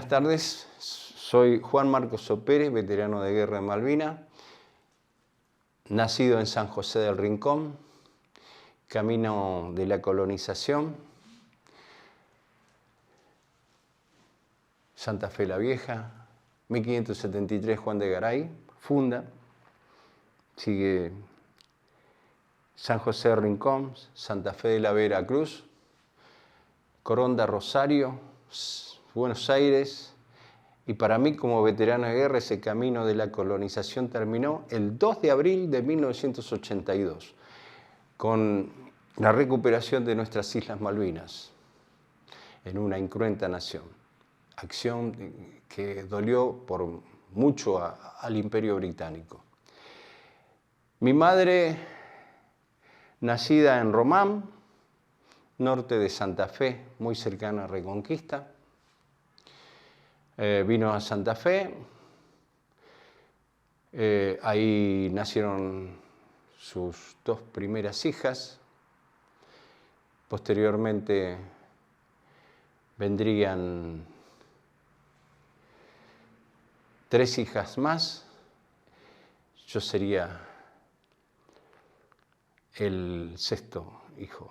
Buenas tardes, soy Juan Marcos Pérez, veterano de guerra en Malvinas, nacido en San José del Rincón, camino de la colonización, Santa Fe la Vieja, 1573 Juan de Garay, funda, sigue San José del Rincón, Santa Fe de la Veracruz, Coronda, Rosario, Buenos Aires, y para mí como veterano de guerra ese camino de la colonización terminó el 2 de abril de 1982 con la recuperación de nuestras Islas Malvinas en una incruenta nación, acción que dolió por mucho al Imperio Británico. Mi madre, nacida en Román, norte de Santa Fe, muy cercana a Reconquista, vino a Santa Fe, ahí nacieron sus dos primeras hijas, posteriormente vendrían 3 hijas más, yo sería el 6º hijo,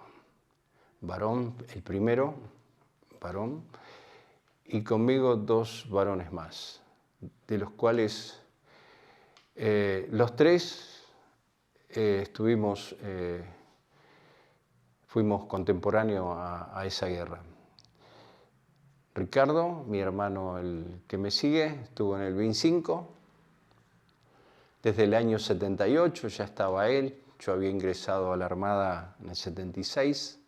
varón, el primero, varón, y conmigo 2 varones más, de los cuales los 3 fuimos contemporáneos a esa guerra. Ricardo, mi hermano, el que me sigue, estuvo en el 25, desde el año 78 ya estaba él, yo había ingresado a la Armada en el 76,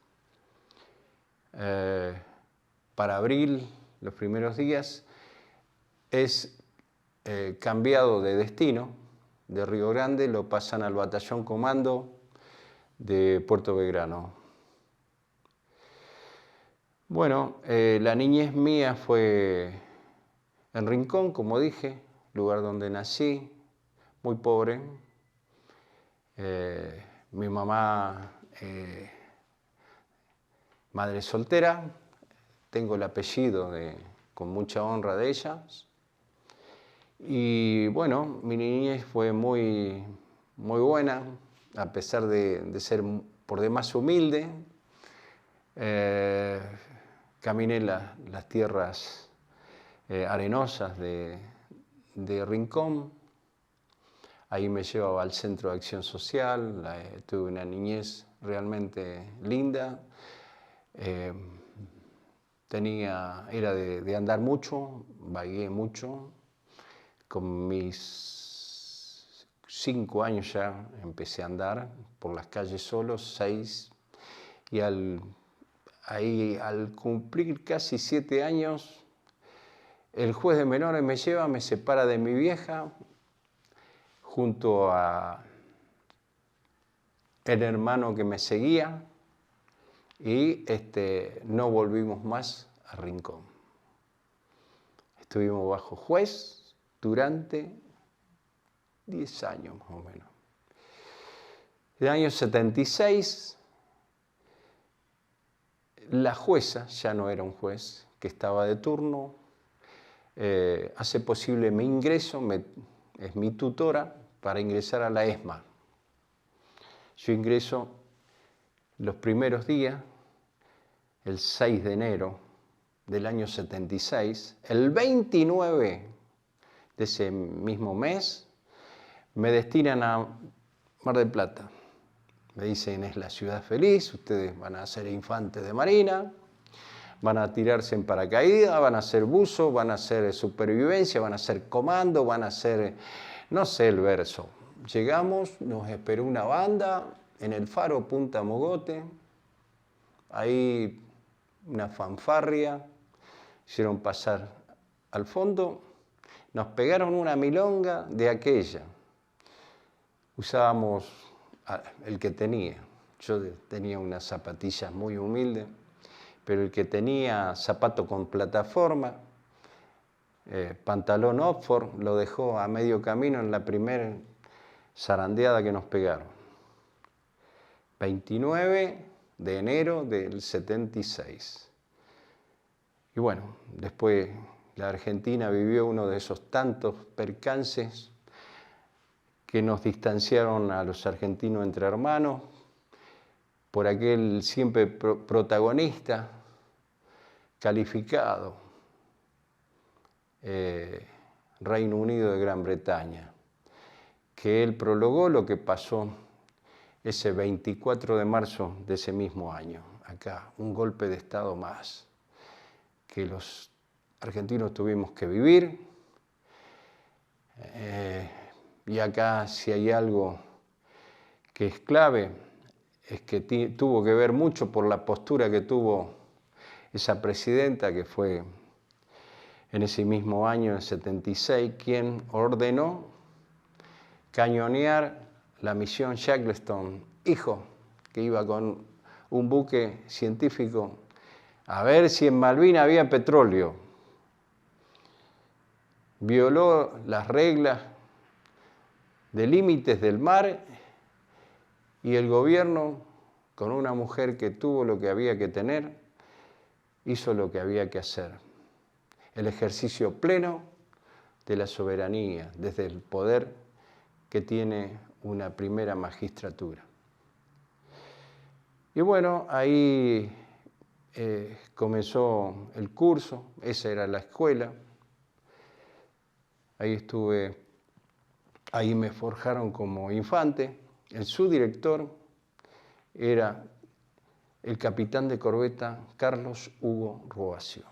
para abril, los primeros días, es cambiado de destino, de Río Grande, lo pasan al Batallón Comando de Puerto Belgrano. Bueno, la niñez mía fue en Rincón, como dije, lugar donde nací, muy pobre. Mi mamá, madre soltera, tengo el apellido con mucha honra de ella. Y bueno, mi niñez fue muy buena, a pesar de ser por demás humilde. Caminé las tierras arenosas de Rincón. Ahí me llevaba al Centro de Acción Social. Tuve una niñez realmente linda. Era de andar mucho, vagué mucho. Con mis 5 años ya empecé a andar por las calles solo, 6, y al cumplir casi 7 años, el juez de menores me lleva, me separa de mi vieja, junto a el hermano que me seguía, y no volvimos más a Rincón. Estuvimos bajo juez durante 10 años más o menos. En el año 76, la jueza, ya no era un juez, que estaba de turno, hace posible mi ingreso, es mi tutora, para ingresar a la ESMA. Yo ingreso los primeros días, el 6 de enero del año 76, el 29 de ese mismo mes, me destinan a Mar del Plata. Me dicen, es la ciudad feliz, ustedes van a ser infantes de marina, van a tirarse en paracaídas, van a hacer buzo, van a hacer supervivencia, van a hacer comando, van a hacer, no sé el verso. Llegamos, nos esperó una banda en el faro Punta Mogote, ahí una fanfarria, hicieron pasar al fondo, nos pegaron una milonga de aquella. Usábamos el que tenía. Yo tenía unas zapatillas muy humildes, pero el que tenía zapato con plataforma, pantalón Oxford, lo dejó a medio camino en la primera zarandeada que nos pegaron. 29 de enero del 76. Y bueno, después la Argentina vivió uno de esos tantos percances que nos distanciaron a los argentinos entre hermanos, por aquel siempre protagonista calificado, Reino Unido de Gran Bretaña, que él prologó lo que pasó ese 24 de marzo de ese mismo año. Acá, un golpe de Estado más, que los argentinos tuvimos que vivir. Y acá, si hay algo que es clave, es que tuvo que ver mucho por la postura que tuvo esa presidenta, que fue en ese mismo año, en 76, quien ordenó cañonear la misión Shackleton, hijo, que iba con un buque científico a ver si en Malvinas había petróleo. Violó las reglas de límites del mar y el gobierno, con una mujer que tuvo lo que había que tener, hizo lo que había que hacer. El ejercicio pleno de la soberanía, desde el poder que tiene una primera magistratura. Y bueno, ahí comenzó el curso, esa era la escuela. Ahí estuve, ahí me forjaron como infante. El subdirector era el capitán de corbeta Carlos Hugo Roacio.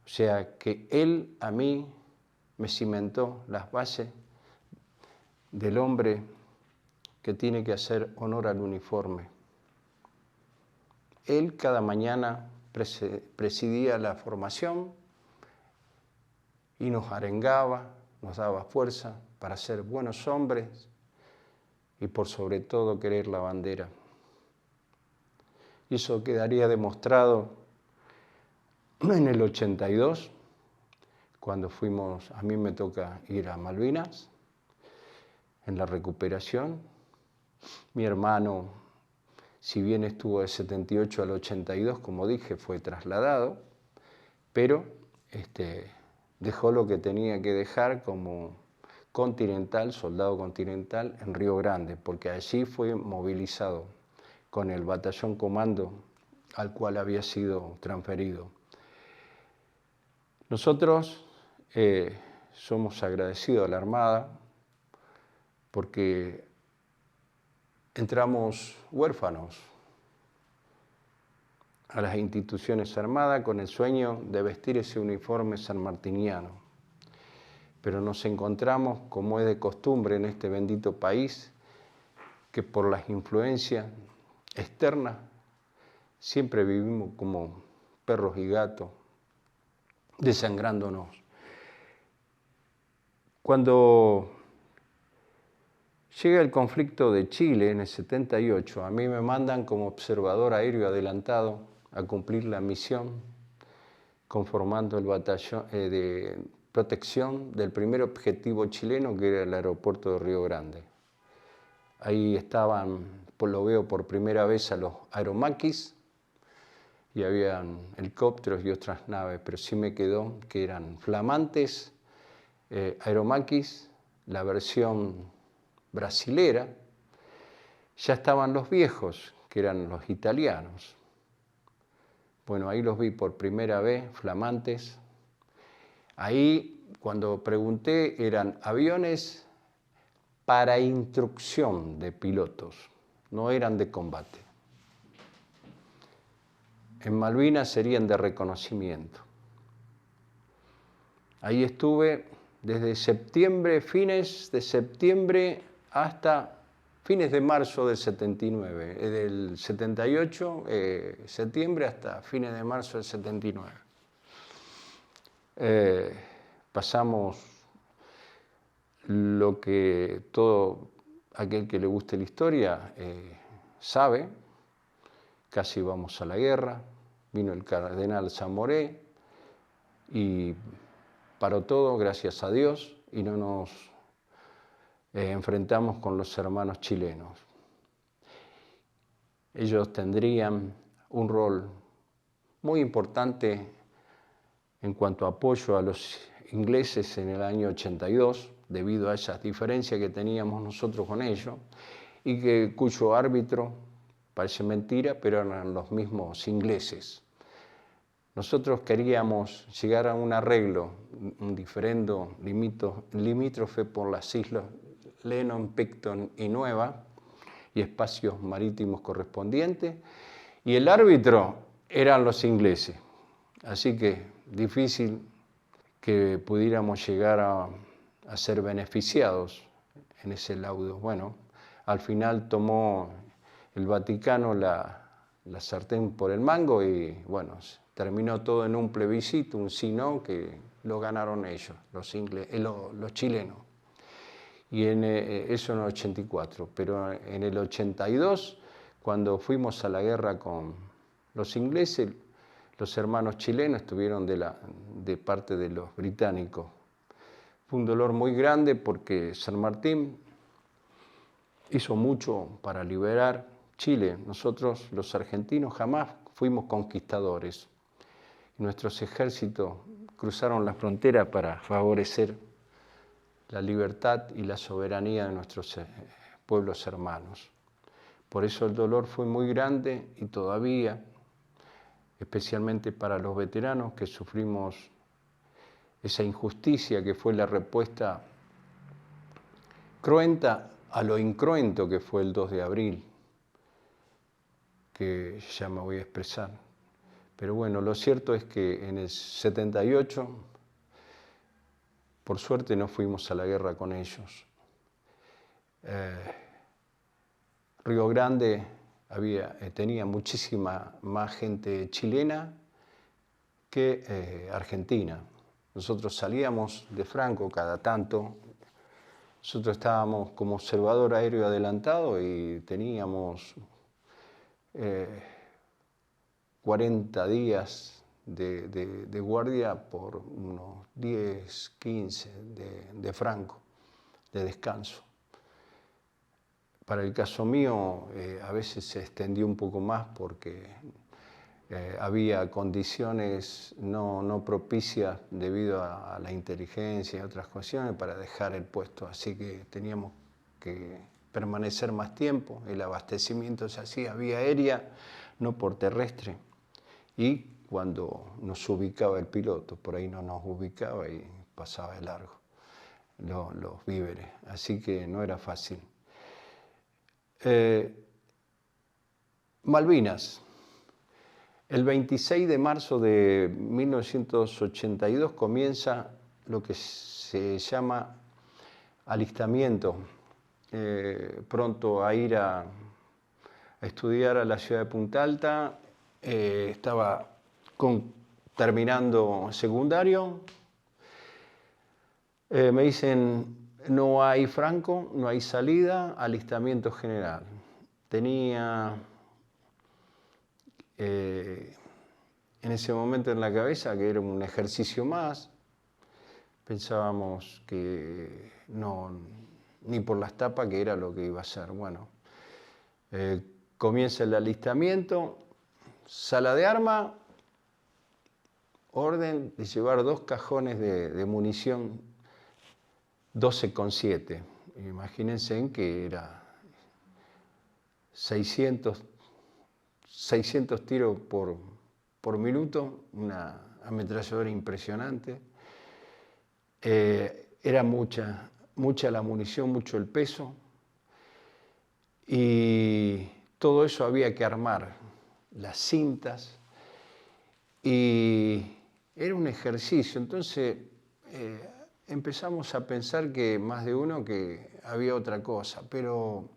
O sea que él a mí me cimentó las bases del hombre que tiene que hacer honor al uniforme. Él cada mañana presidía la formación y nos arengaba, nos daba fuerza para ser buenos hombres y por sobre todo querer la bandera. Y eso quedaría demostrado en el 82, cuando fuimos, a mí me toca ir a Malvinas, en la recuperación. Mi hermano, si bien estuvo del 78 al 82, como dije, fue trasladado, pero dejó lo que tenía que dejar como continental, soldado continental en Río Grande, porque allí fue movilizado con el batallón comando al cual había sido transferido. Nosotros somos agradecidos a la Armada porque entramos huérfanos a las instituciones armadas con el sueño de vestir ese uniforme sanmartiniano. Pero nos encontramos, como es de costumbre en este bendito país, que por las influencias externas siempre vivimos como perros y gatos, desangrándonos. Cuando llega el conflicto de Chile en el 78, a mí me mandan como observador aéreo adelantado a cumplir la misión, conformando el batallón de protección del primer objetivo chileno, que era el aeropuerto de Río Grande. Ahí estaban, pues lo veo por primera vez, a los aeromaquis, y habían helicópteros y otras naves, pero sí me quedó que eran flamantes aeromaquis, la versión brasilera. Ya estaban los viejos, que eran los italianos. Bueno, ahí los vi por primera vez, flamantes. Ahí, cuando pregunté, eran aviones para instrucción de pilotos, no eran de combate. En Malvinas serían de reconocimiento. Ahí estuve desde septiembre, fines de septiembre hasta fines de marzo del 79, del 78, septiembre hasta fines de marzo del 79. Pasamos lo que todo aquel que le guste la historia sabe. Casi vamos a la guerra, vino el cardenal Zamoré y paró todo, gracias a Dios, y no nos enfrentamos con los hermanos chilenos. Ellos tendrían un rol muy importante en cuanto a apoyo a los ingleses en el año 82, debido a esas diferencias que teníamos nosotros con ellos, y cuyo árbitro, parece mentira, pero eran los mismos ingleses. Nosotros queríamos llegar a un arreglo, un diferendo limítrofe por las islas Lennon, Picton y Nueva, y espacios marítimos correspondientes, y el árbitro eran los ingleses. Así que difícil que pudiéramos llegar a ser beneficiados en ese laudo. Bueno, al final tomó el Vaticano la sartén por el mango y bueno, terminó todo en un plebiscito, un sí no, que lo ganaron ellos, los chilenos. Y eso en el 84, pero en el 82, cuando fuimos a la guerra con los ingleses, los hermanos chilenos estuvieron de parte de los británicos. Fue un dolor muy grande porque San Martín hizo mucho para liberar Chile. Nosotros, los argentinos, jamás fuimos conquistadores. Nuestros ejércitos cruzaron la frontera para favorecer la libertad y la soberanía de nuestros pueblos hermanos. Por eso el dolor fue muy grande y todavía, especialmente para los veteranos que sufrimos esa injusticia que fue la respuesta cruenta a lo incruento que fue el 2 de abril, que ya me voy a expresar. Pero bueno, lo cierto es que en el 78, por suerte no fuimos a la guerra con ellos. Río Grande tenía muchísima más gente chilena que argentina. Nosotros salíamos de Franco cada tanto. Nosotros estábamos como observador aéreo adelantado y teníamos 40 días de guardia por unos 10, 15 de Franco, de descanso. Para el caso mío, a veces se extendió un poco más porque había condiciones no propicias debido a la inteligencia y otras cuestiones para dejar el puesto, así que teníamos que permanecer más tiempo. El abastecimiento se hacía vía aérea, no por terrestre, y cuando nos ubicaba el piloto, por ahí no nos ubicaba y pasaba de largo los víveres, así que no era fácil. Malvinas. El 26 de marzo de 1982 comienza lo que se llama alistamiento, pronto a ir a estudiar a la ciudad de Punta Alta. Estaba terminando secundario. Me dicen, no hay Franco, no hay salida, alistamiento general. Tenía en ese momento en la cabeza que era un ejercicio más. Pensábamos que no, ni por las tapas que era lo que iba a ser. Bueno, comienza el alistamiento, sala de arma, orden de llevar 2 cajones de munición 12,7. Imagínense en que era 600 tiros por minuto, una ametralladora impresionante. Era mucha la munición, mucho el peso, y todo eso había que armar, las cintas, y era un ejercicio. Entonces empezamos a pensar que más de uno que había otra cosa, pero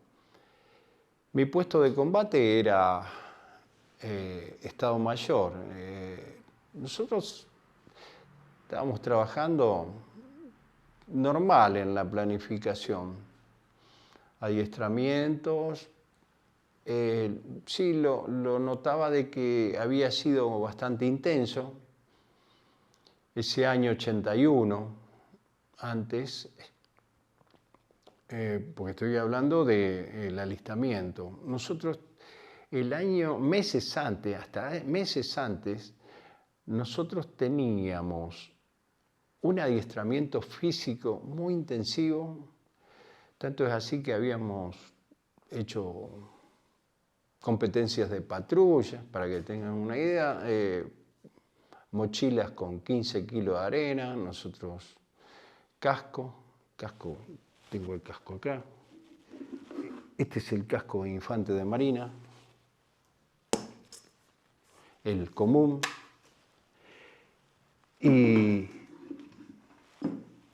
mi puesto de combate era Estado Mayor. Nosotros estábamos trabajando normal en la planificación, adiestramientos. Sí, lo notaba de que había sido bastante intenso ese año 81, antes, porque estoy hablando del alistamiento. Nosotros meses antes, nosotros teníamos un adiestramiento físico muy intensivo, tanto es así que habíamos hecho competencias de patrulla, para que tengan una idea, mochilas con 15 kilos de arena, nosotros casco, tengo el casco acá, este es el casco de infante de marina, el común, y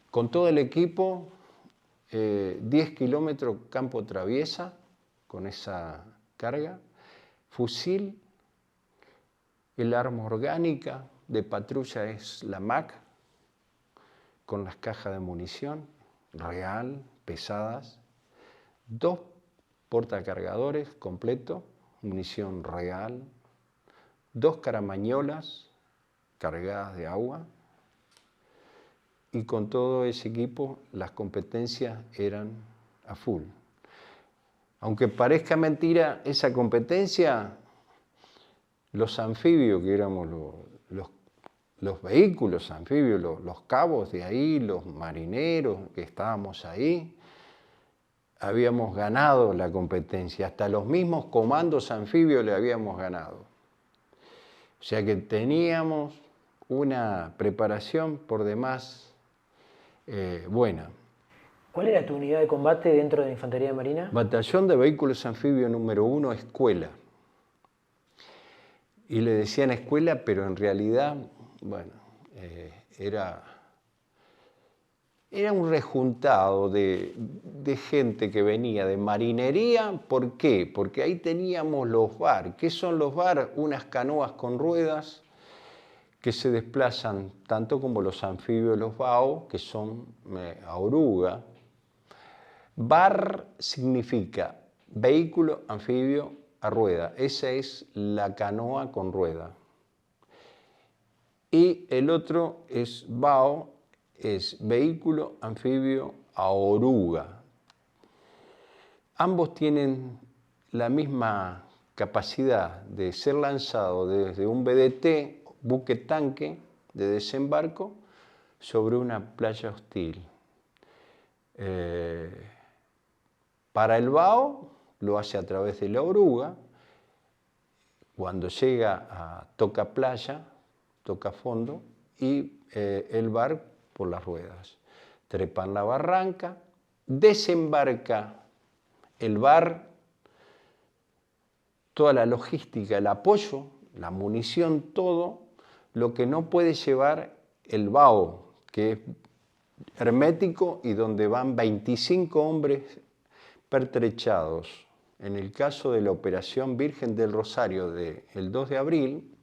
con todo el equipo, 10 kilómetros campo traviesa, con esa carga, fusil, el arma orgánica de patrulla es la MAC, con las cajas de munición, real, pesadas, 2 portacargadores completos, munición real, 2 caramañolas cargadas de agua, y con todo ese equipo las competencias eran a full. Aunque parezca mentira esa competencia, los anfibios, que éramos los vehículos anfibios, los cabos de ahí, los marineros que estábamos ahí, habíamos ganado la competencia, hasta los mismos comandos anfibios le habíamos ganado. O sea que teníamos una preparación por demás buena. ¿Cuál era tu unidad de combate dentro de la Infantería de Marina? Batallón de Vehículos Anfibios número 1, escuela. Y le decían escuela, pero en realidad, bueno, era un rejuntado de gente que venía de marinería. ¿Por qué? Porque ahí teníamos los VAR. ¿Qué son los VAR? Unas canoas con ruedas que se desplazan tanto como los anfibios, los BAO, que son a oruga. VAR significa vehículo anfibio a rueda. Esa es la canoa con rueda. Y el otro es BAO, es vehículo anfibio a oruga. Ambos tienen la misma capacidad de ser lanzado desde un BDT, buque tanque de desembarco, sobre una playa hostil. Para el BAO lo hace a través de la oruga. Cuando llega a toca playa, toca fondo, y el VAR por las ruedas. Trepan la barranca, desembarca el VAR, toda la logística, el apoyo, la munición, todo lo que no puede llevar el BAO, que es hermético y donde van 25 hombres pertrechados. En el caso de la Operación Virgen del Rosario del 2 de abril,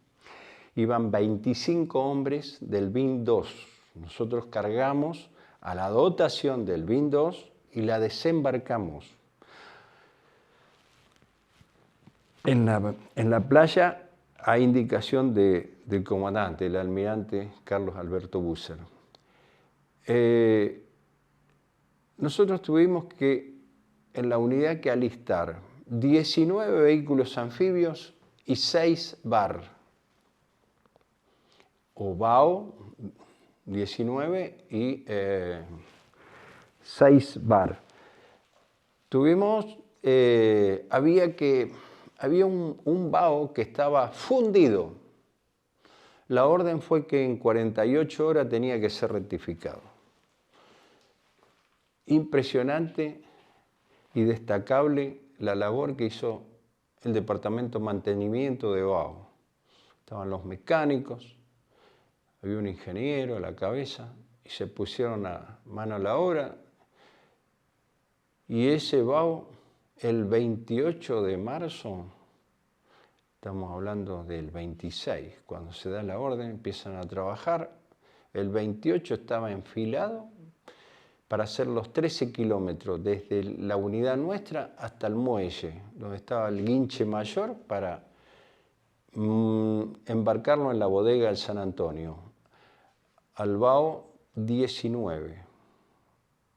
iban 25 hombres del BIN 2. Nosotros cargamos a la dotación del BIN 2 y la desembarcamos. En la playa hay indicación del comandante, el almirante Carlos Alberto Busser. Nosotros tuvimos que, en la unidad, que alistar 19 vehículos anfibios y 6 VAR. O BAO, 19 y 6 VAR. Tuvimos, había un BAO que estaba fundido. La orden fue que en 48 horas tenía que ser rectificado. Impresionante y destacable la labor que hizo el Departamento de Mantenimiento de BAO. Estaban los mecánicos, había un ingeniero a la cabeza y se pusieron a mano a la obra. Y ese BAO, el 28 de marzo, estamos hablando del 26, cuando se da la orden, empiezan a trabajar. El 28 estaba enfilado para hacer los 13 kilómetros desde la unidad nuestra hasta el muelle, donde estaba el guinche mayor, para embarcarlo en la bodega del San Antonio, al BAO 19.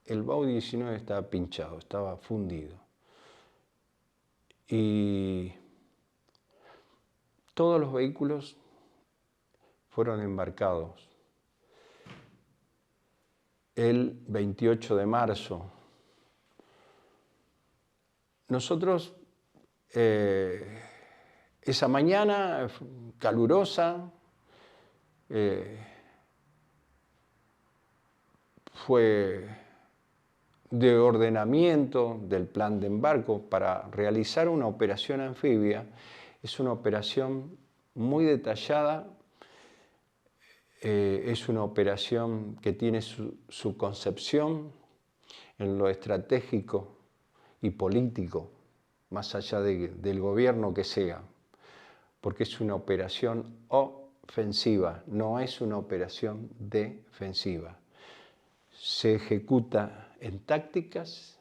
El BAO 19 estaba pinchado, estaba fundido. Y todos los vehículos fueron embarcados el 28 de marzo. Nosotros, esa mañana calurosa, fue de ordenamiento del plan de embarco para realizar una operación anfibia. Es una operación muy detallada, es una operación que tiene su concepción en lo estratégico y político, más allá del gobierno que sea, porque es una operación ofensiva, no es una operación defensiva. Se ejecuta en tácticas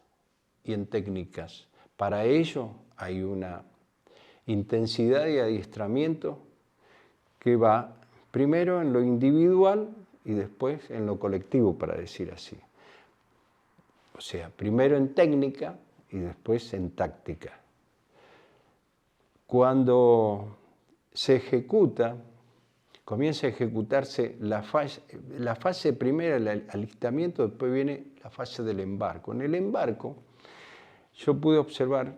y en técnicas. Para ello hay una intensidad y adiestramiento que va primero en lo individual y después en lo colectivo, para decir así. O sea, primero en técnica y después en táctica. Cuando se ejecuta, comienza a ejecutarse la fase primera, el alistamiento, después viene la fase del embarco. En el embarco, yo pude observar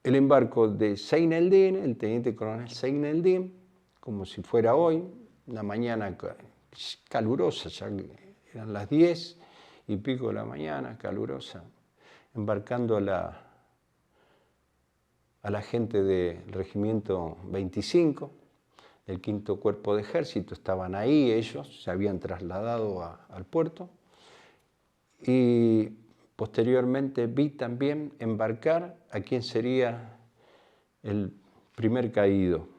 el embarco de Seyneldin, el teniente coronel Seyneldin, como si fuera hoy, una mañana calurosa, ya eran las 10 y pico de la mañana, calurosa, embarcando a la gente del regimiento 25, del 5º Cuerpo de Ejército, estaban ahí ellos, se habían trasladado al puerto, y posteriormente vi también embarcar a quien sería el primer caído,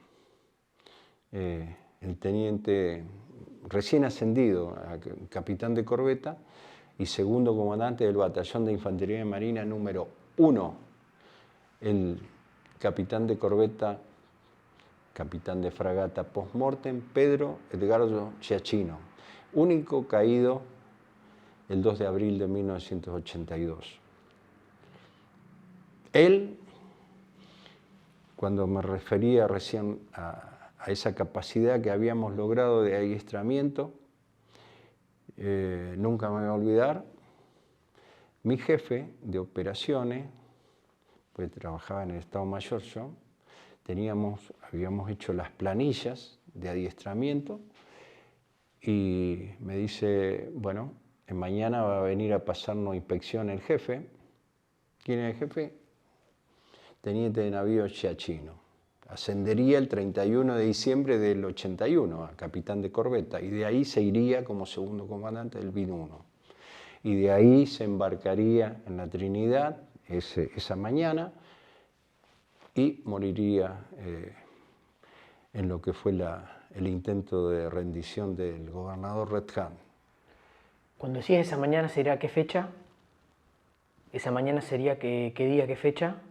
el teniente recién ascendido, capitán de corbeta y segundo comandante del batallón de infantería de marina número 1, el capitán de corbeta, capitán de fragata post-mortem, Pedro Edgardo Giachino, único caído el 2 de abril de 1982. Él, cuando me refería recién a esa capacidad que habíamos logrado de adiestramiento, nunca me voy a olvidar, mi jefe de operaciones, pues trabajaba en el Estado Mayor yo, habíamos hecho las planillas de adiestramiento y me dice, bueno, mañana va a venir a pasarnos inspección el jefe. ¿Quién es el jefe? Teniente de navío Giachino. Ascendería el 31 de diciembre del 81 a capitán de corbeta y de ahí se iría como segundo comandante del BIN 1. Y de ahí se embarcaría en la Trinidad esa mañana y moriría en lo que fue el intento de rendición del gobernador Redhand. Cuando decías esa mañana, ¿será qué fecha? ¿Esa mañana sería qué día, qué fecha?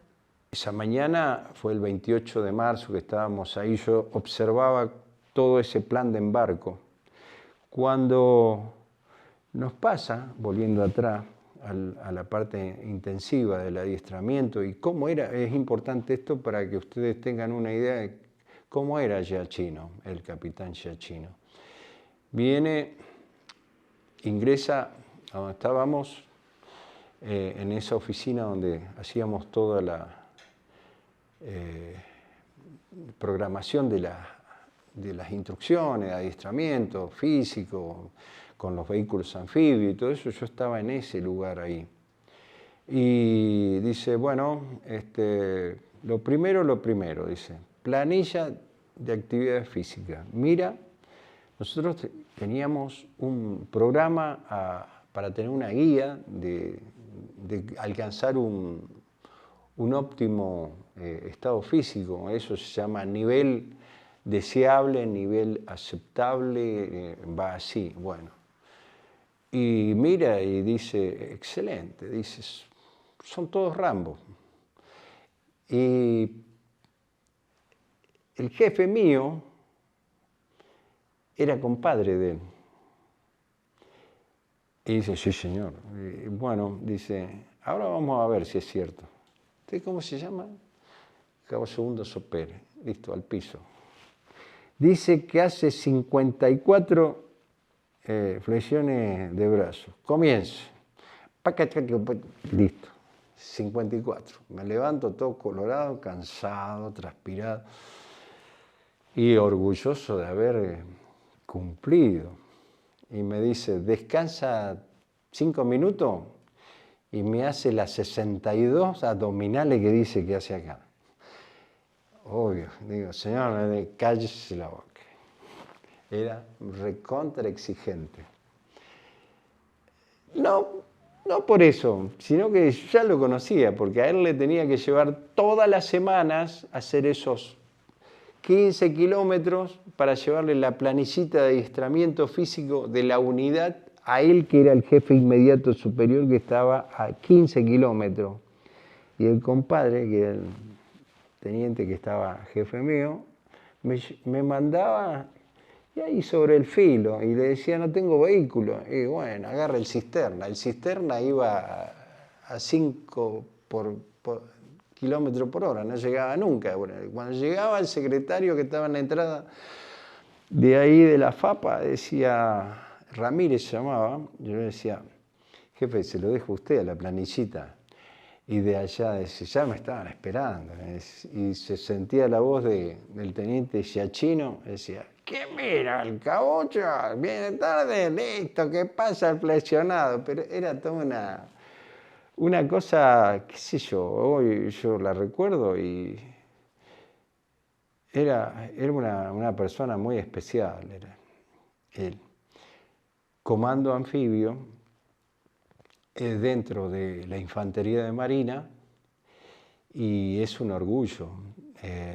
Esa mañana fue el 28 de marzo que estábamos ahí, yo observaba todo ese plan de embarco. Cuando nos pasa, volviendo atrás, a la parte intensiva del adiestramiento y cómo era, es importante esto para que ustedes tengan una idea de cómo era Giachino, el capitán Giachino. Ingresa a donde estábamos, en esa oficina donde hacíamos toda la programación de las instrucciones, adiestramiento físico, con los vehículos anfibios y todo eso, yo estaba en ese lugar ahí. Y dice, bueno, lo primero, dice, planilla de actividades físicas. Mira, nosotros teníamos un programa para tener una guía de alcanzar un óptimo estado físico, eso se llama nivel deseable, nivel aceptable, va así, bueno. Y mira y dice, excelente, dice, son todos Rambo. Y el jefe mío era compadre de él. Y dice, sí señor. Y bueno, dice, ahora vamos a ver si es cierto. ¿Usted cómo se llama? Cabo Segundo Sopere. Listo, al piso. dice que hace 54 flexiones de brazos. Comienzo. Listo. 54. Me levanto todo colorado, cansado, transpirado y orgulloso de haber cumplido. Y me dice, descansa 5 minutos y me hace las 62 abdominales que dice que hace acá. Obvio, digo, señor, cállese la boca. Era recontra exigente. No por eso, sino que ya lo conocía, porque a él le tenía que llevar todas las semanas a hacer esos 15 kilómetros para llevarle la planillita de adiestramiento físico de la unidad a él, que era el jefe inmediato superior, que estaba a 15 kilómetros. Y el compadre, que era el teniente que estaba jefe mío, me mandaba y ahí sobre el filo, y le decía, no tengo vehículo. Y bueno, agarra el cisterna. El cisterna iba a 5 kilómetros por hora, no llegaba nunca. Bueno, cuando llegaba el secretario que estaba en la entrada de ahí de la FAPA, decía, Ramírez se llamaba, yo le decía, jefe, se lo dejo a usted a la planillita. Y de allá, decía, ya me estaban esperando. Y se sentía la voz del teniente Giachino, decía, ¿qué mira el cabocho? Viene tarde, listo, ¿qué pasa el flexionado? Pero era toda una cosa, qué sé yo, hoy yo la recuerdo y era una persona muy especial, era él. Comando anfibio dentro de la Infantería de Marina y es un orgullo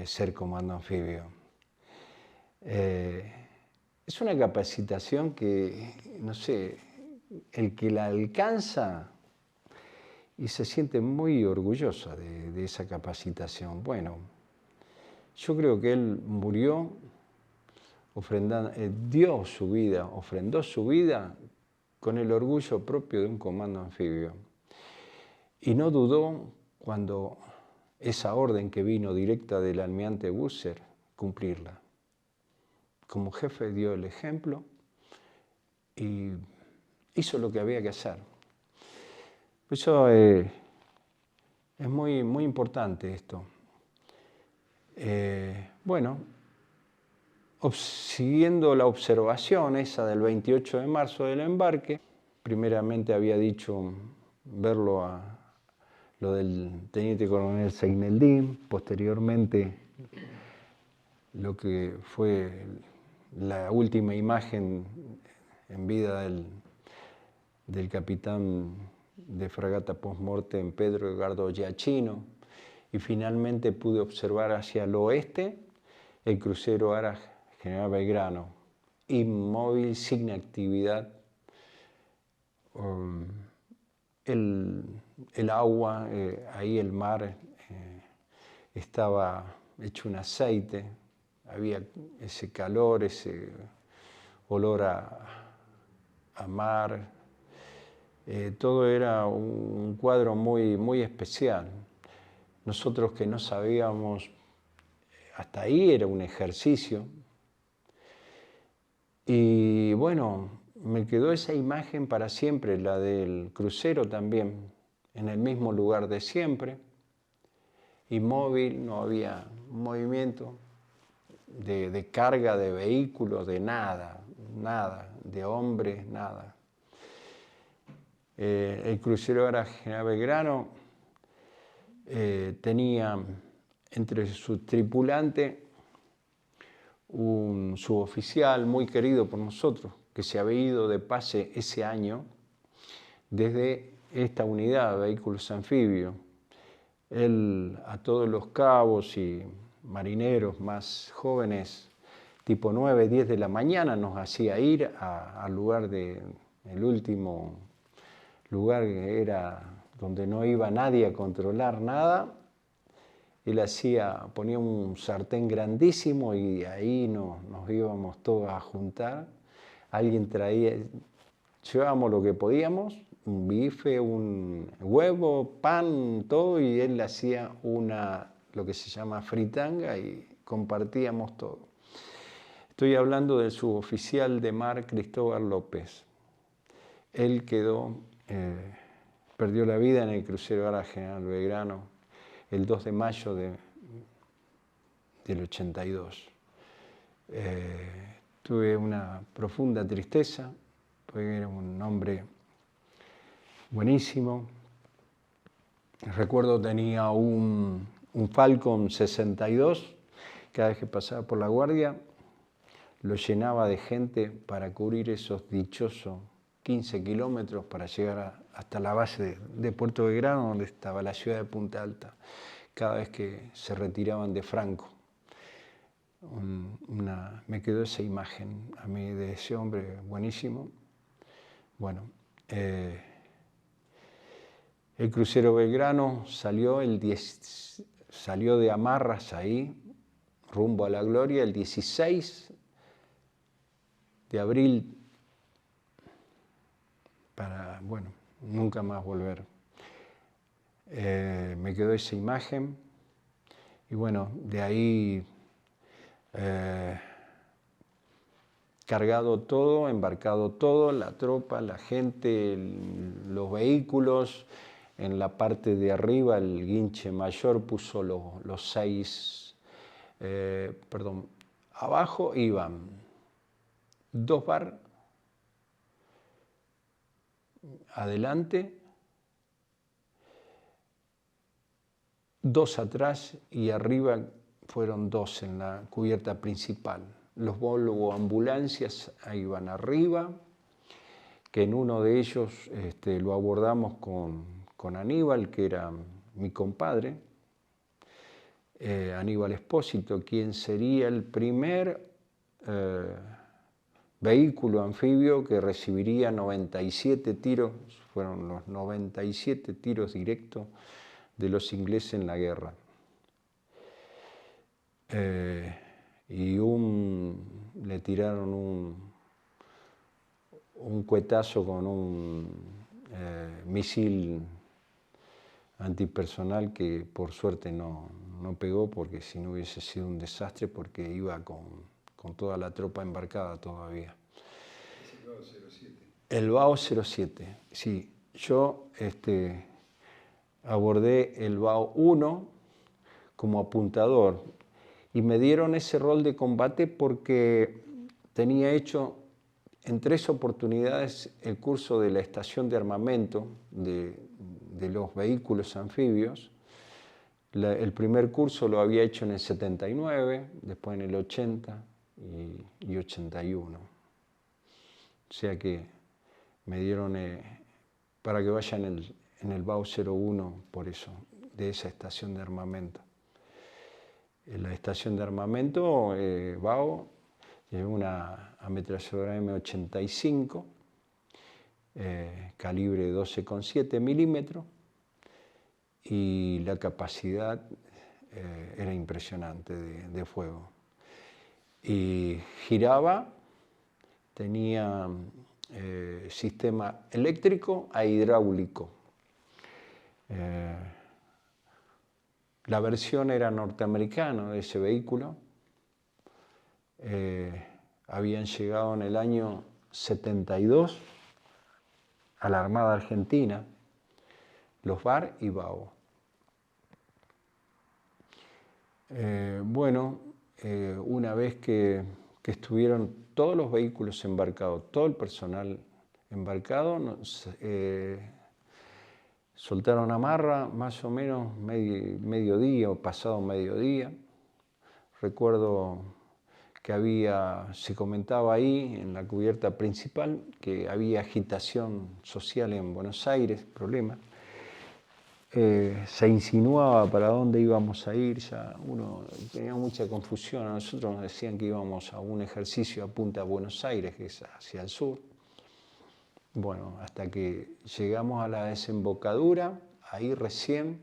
ser comando anfibio. Es una capacitación que, no sé, el que la alcanza y se siente muy orgullosa de esa capacitación. Bueno, yo creo que él murió ofrendando, dio su vida, ofrendó su vida con el orgullo propio de un comando anfibio. Y no dudó cuando esa orden que vino directa del almirante Busser, cumplirla. Como jefe dio el ejemplo y hizo lo que había que hacer. Por eso es muy, muy importante esto. Bueno, siguiendo la observación esa del 28 de marzo del embarque, primeramente había dicho verlo a lo del teniente coronel Seineldin, posteriormente lo que fue la última imagen en vida del capitán de fragata post-mortem Pedro Edgardo Giachino, y finalmente pude observar hacia el oeste el crucero Ara General Belgrano, inmóvil, sin actividad. El agua, ahí el mar estaba hecho un aceite, había ese calor, ese olor a mar, todo era un cuadro muy, muy especial. Nosotros que no sabíamos, hasta ahí era un ejercicio. Y bueno, me quedó esa imagen para siempre, la del crucero también, en el mismo lugar de siempre, inmóvil, no había movimiento de carga, de vehículos, de nada, de hombres, nada. El crucero era General Belgrano, tenía entre sus tripulantes un suboficial muy querido por nosotros, que se había ido de pase ese año desde esta unidad de vehículos anfibios. Él a todos los cabos y marineros más jóvenes, tipo 9, 10 de la mañana, nos hacía ir al lugar el último lugar que era donde no iba nadie a controlar nada. Él ponía un sartén grandísimo y ahí nos íbamos todos a juntar. Alguien llevábamos lo que podíamos, un bife, un huevo, pan, todo, y él hacía lo que se llama fritanga y compartíamos todo. Estoy hablando del suboficial de mar Cristóbal López. Él perdió la vida en el crucero Ara General Belgrano el 2 de mayo del 82. Tuve una profunda tristeza, porque era un hombre buenísimo. Recuerdo tenía un Falcon 62, cada vez que pasaba por la guardia, lo llenaba de gente para cubrir esos dichosos 15 kilómetros para llegar hasta la base de Puerto Belgrano, donde estaba la ciudad de Punta Alta, cada vez que se retiraban de Franco. Me quedó esa imagen a mí de ese hombre buenísimo. Bueno, el crucero Belgrano salió de amarras ahí, rumbo a la gloria, el 16 de abril, para, bueno, nunca más volver. Me quedó esa imagen y bueno, de ahí cargado todo, embarcado todo, la tropa, la gente, los vehículos. En la parte de arriba el guinche mayor puso los 6, abajo iban 2 bar adelante, 2 atrás y arriba fueron 2 en la cubierta principal. Los Volvo ambulancias iban arriba, que en uno de ellos lo abordamos con Aníbal, que era mi compadre, Aníbal Espósito, quien sería el primer vehículo anfibio que recibiría 97 tiros, fueron los 97 tiros directos de los ingleses en la guerra. Y le tiraron un cuetazo con un misil antipersonal que por suerte no pegó, porque si no hubiese sido un desastre, porque iba con toda la tropa embarcada todavía. ¿Es el BAO 07? El BAO 07, sí. Yo abordé el BAO 1 como apuntador y me dieron ese rol de combate porque tenía hecho en 3 oportunidades el curso de la estación de armamento de los vehículos anfibios. El primer curso lo había hecho en el 79, después en el 80 y 81. O sea que me dieron para que vaya en el BAO 01 por eso, de esa estación de armamento. En la estación de armamento, BAO, llevé una ametralladora M85, calibre 12,7 milímetros, y la capacidad era impresionante de fuego. Y giraba, tenía sistema eléctrico e hidráulico. La versión era norteamericana de ese vehículo. Habían llegado en el año 72 a la Armada Argentina los VAR y BAO. Una vez que estuvieron todos los vehículos embarcados, todo el personal embarcado, soltaron amarra más o menos mediodía o pasado mediodía. Recuerdo que se comentaba ahí en la cubierta principal que había agitación social en Buenos Aires, problemas. Se insinuaba para dónde íbamos a ir, ya uno tenía mucha confusión. A nosotros nos decían que íbamos a un ejercicio a Punta Buenos Aires, que es hacia el sur. Bueno, hasta que llegamos a la desembocadura, ahí recién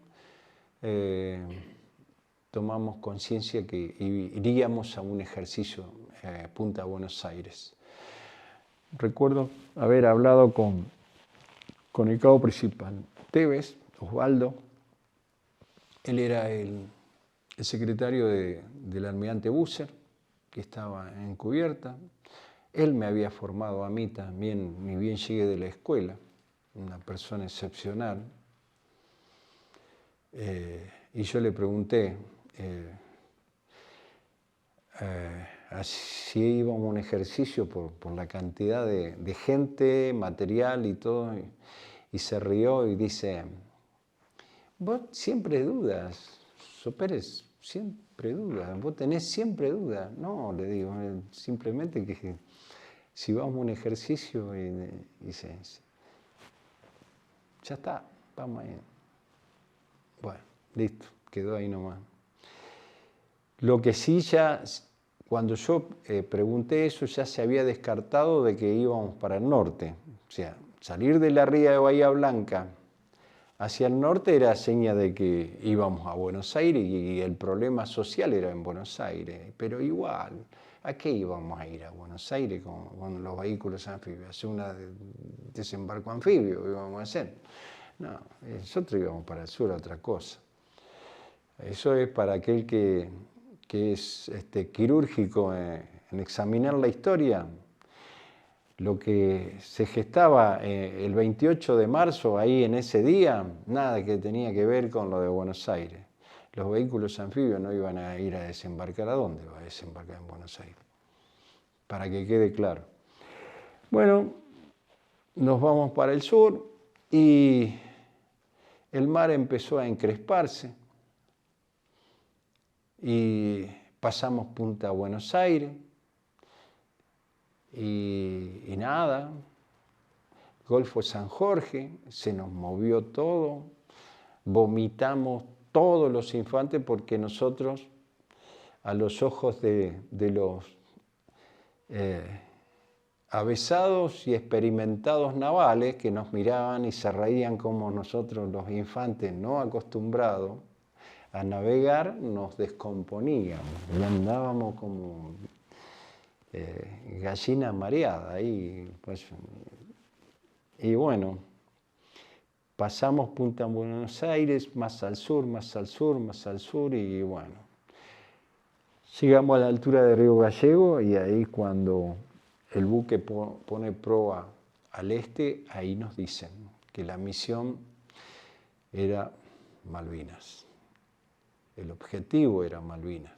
tomamos conciencia que iríamos a un ejercicio Punta Buenos Aires. Recuerdo haber hablado con el cabo principal, Tevez, Osvaldo. Él era el secretario del almirante Busser, que estaba en cubierta. Él me había formado a mí también, ni bien llegué de la escuela, una persona excepcional. Y yo le pregunté si íbamos a un ejercicio por la cantidad de gente, material y todo, y se rió y dice, vos siempre dudas, Sopérez, siempre dudas, vos tenés siempre dudas. No, le digo, simplemente que si vamos a un ejercicio y dice, ya está, vamos ahí. Bueno, listo, quedó ahí nomás. Lo que sí ya, cuando yo pregunté eso, ya se había descartado de que íbamos para el norte. O sea, salir de la ría de Bahía Blanca hacia el norte era seña de que íbamos a Buenos Aires y el problema social era en Buenos Aires. Pero igual, ¿a qué íbamos a ir a Buenos Aires con los vehículos anfibios? ¿Hacer un desembarco anfibio íbamos a hacer? No, nosotros íbamos para el sur a otra cosa. Eso es para aquel que es quirúrgico en examinar la historia. Lo que se gestaba el 28 de marzo, ahí en ese día, nada que tenía que ver con lo de Buenos Aires. Los vehículos anfibios no iban a ir a desembarcar. ¿A dónde va a desembarcar en Buenos Aires? Para que quede claro. Bueno, nos vamos para el sur y el mar empezó a encresparse y pasamos Punta Buenos Aires y nada, Golfo San Jorge, se nos movió todo, vomitamos todos los infantes porque nosotros, a los ojos de los avesados y experimentados navales que nos miraban y se reían como nosotros los infantes no acostumbrados a navegar, nos descomponíamos y andábamos como gallina mareada ahí. Pues, y bueno, pasamos Punta Buenos Aires, más al sur, más al sur, más al sur y bueno, llegamos a la altura de Río Gallego y ahí cuando el buque pone proa al este, ahí nos dicen que la misión era Malvinas. El objetivo era Malvinas.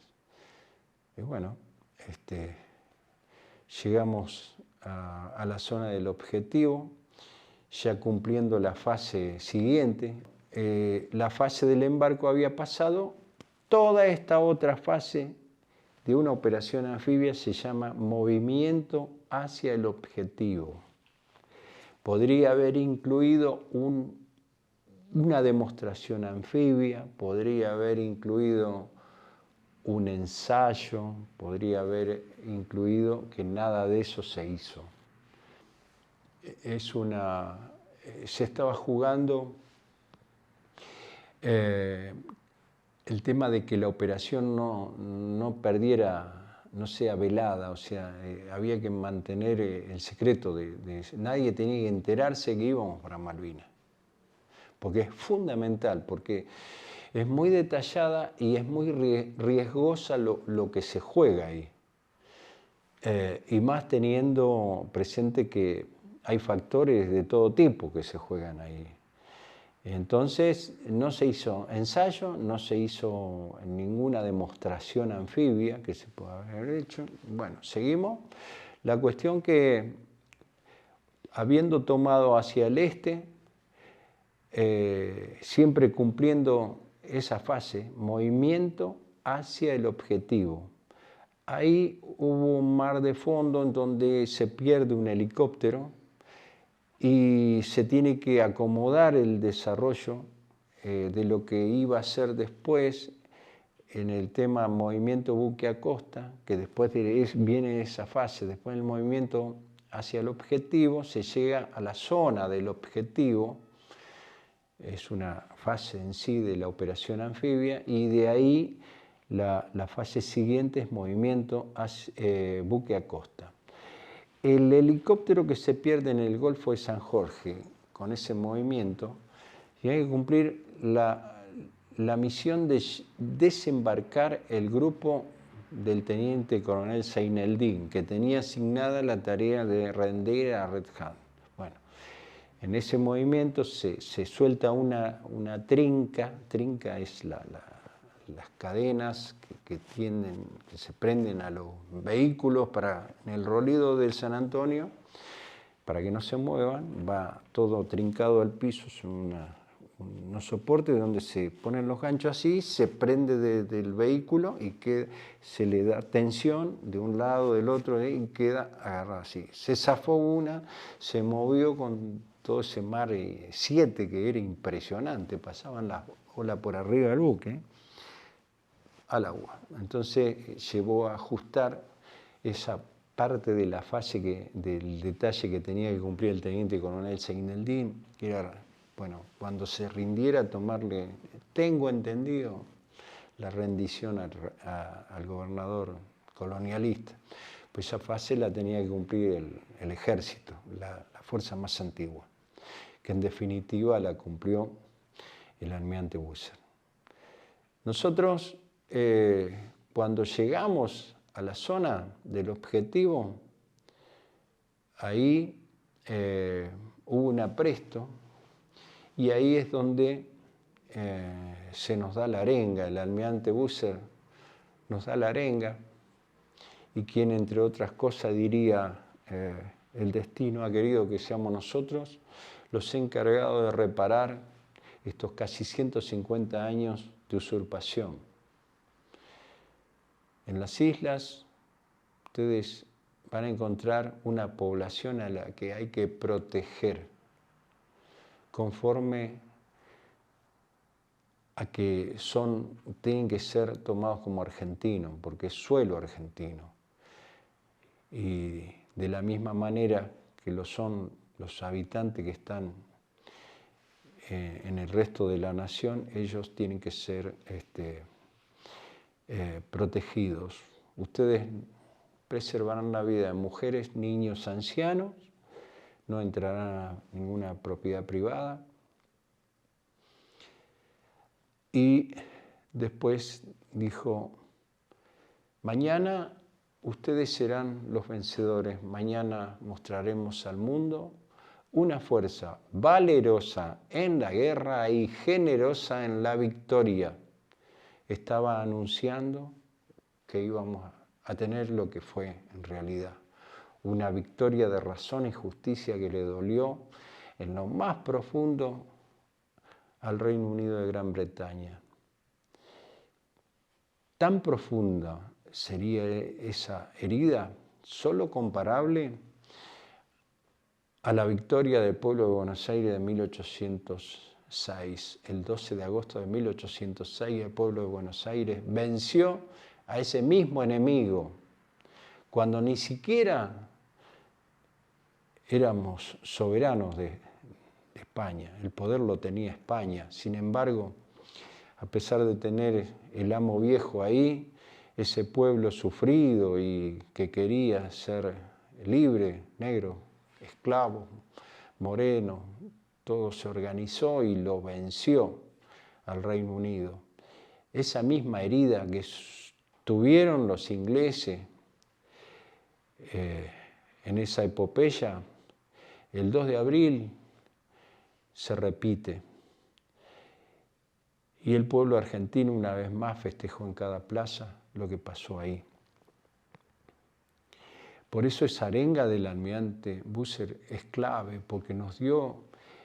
Y bueno, llegamos a la zona del objetivo, ya cumpliendo la fase siguiente. La fase del embarco había pasado, toda esta otra fase de una operación anfibia se llama movimiento hacia el objetivo. Podría haber incluido una demostración anfibia, podría haber incluido un ensayo, podría haber incluido que nada de eso se hizo. Se estaba jugando el tema de que la operación no perdiera, no sea velada, o sea, había que mantener el secreto, nadie tenía que enterarse que íbamos para Malvinas, porque es fundamental, porque es muy detallada y es muy riesgosa lo que se juega ahí, y más teniendo presente que hay factores de todo tipo que se juegan ahí. Entonces no se hizo ensayo, no se hizo ninguna demostración anfibia que se pueda haber hecho. Bueno, seguimos. La cuestión que, habiendo tomado hacia el este, siempre cumpliendo esa fase, movimiento hacia el objetivo. Ahí hubo un mar de fondo en donde se pierde un helicóptero y se tiene que acomodar el desarrollo de lo que iba a ser después en el tema movimiento buque a costa, que después viene esa fase, después del movimiento hacia el objetivo, se llega a la zona del objetivo, es una fase en sí de la operación anfibia, y de ahí la fase siguiente es movimiento buque a costa. El helicóptero que se pierde en el Golfo de San Jorge, con ese movimiento, tiene que cumplir la misión de desembarcar el grupo del teniente coronel Seineldin, que tenía asignada la tarea de rendir a Red Hand. Bueno, en ese movimiento se suelta una trinca es las cadenas que se prenden a los vehículos en el rolido del San Antonio, para que no se muevan, va todo trincado al piso, son unos soportes donde se ponen los ganchos así, se prende del vehículo y se le da tensión de un lado, del otro, y queda agarrado así. Se zafó una, se movió con todo ese mar 7 que era impresionante, pasaban las olas por arriba del buque al agua. Entonces llevó a ajustar esa parte de la fase del detalle que tenía que cumplir el teniente coronel Seineldin, que era, bueno, cuando se rindiera, tomarle, tengo entendido, la rendición al gobernador colonialista. Pues esa fase la tenía que cumplir el ejército, la fuerza más antigua, que en definitiva la cumplió el almirante Busser. Nosotros, cuando llegamos a la zona del objetivo, ahí hubo un apresto y ahí es donde se nos da la arenga. El almirante Busser nos da la arenga y quien, entre otras cosas, diría el destino ha querido que seamos nosotros los encargados de reparar estos casi 150 años de usurpación. En las islas ustedes van a encontrar una población a la que hay que proteger conforme a que tienen que ser tomados como argentinos, porque es suelo argentino. Y de la misma manera que lo son los habitantes que están en el resto de la nación, ellos tienen que ser protegidos. Ustedes preservarán la vida de mujeres, niños, ancianos, no entrarán a ninguna propiedad privada. Y después dijo, mañana ustedes serán los vencedores, mañana mostraremos al mundo una fuerza valerosa en la guerra y generosa en la victoria. Estaba anunciando que íbamos a tener lo que fue en realidad, una victoria de razón y justicia que le dolió en lo más profundo al Reino Unido de Gran Bretaña. Tan profunda sería esa herida, solo comparable a la victoria del pueblo de Buenos Aires de 1806. El 12 de agosto de 1806 el pueblo de Buenos Aires venció a ese mismo enemigo, cuando ni siquiera éramos soberanos de España, el poder lo tenía España. Sin embargo, a pesar de tener el amo viejo ahí, ese pueblo sufrido y que quería ser libre, negro, esclavo, moreno, todo se organizó y lo venció al Reino Unido. Esa misma herida que tuvieron los ingleses en esa epopeya, el 2 de abril se repite. Y el pueblo argentino una vez más festejó en cada plaza lo que pasó ahí. Por eso esa arenga del almirante Busser es clave, porque nos dio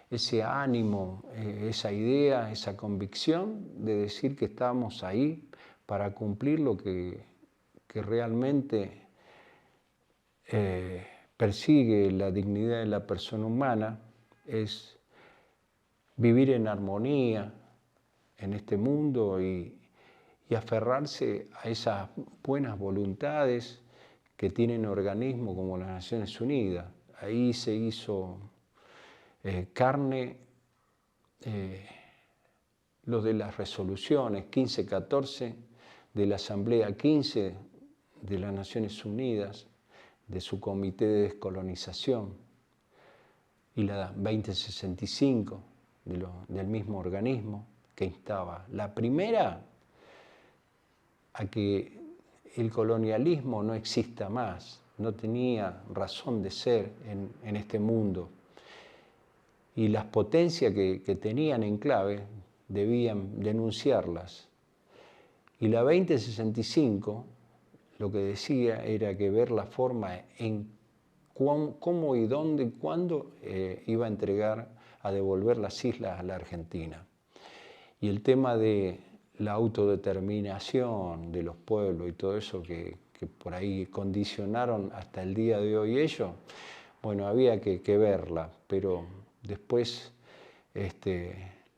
ese ánimo, esa idea, esa convicción de decir que estábamos ahí para cumplir lo que realmente persigue la dignidad de la persona humana, es vivir en armonía en este mundo y aferrarse a esas buenas voluntades que tienen organismos como las Naciones Unidas. Ahí se hizo carne lo de las resoluciones 1514 de la Asamblea 15 de las Naciones Unidas, de su Comité de Descolonización, y la 2065 del mismo organismo, que instaba la primera a que el colonialismo no exista más, no tenía razón de ser en este mundo. Y las potencias que tenían enclave debían denunciarlas. Y la 2065 lo que decía era que ver la forma en cómo y dónde y cuándo iba a entregar, a devolver las islas a la Argentina. Y el tema de la autodeterminación de los pueblos y todo eso que por ahí condicionaron hasta el día de hoy ellos, bueno, había que verla, pero después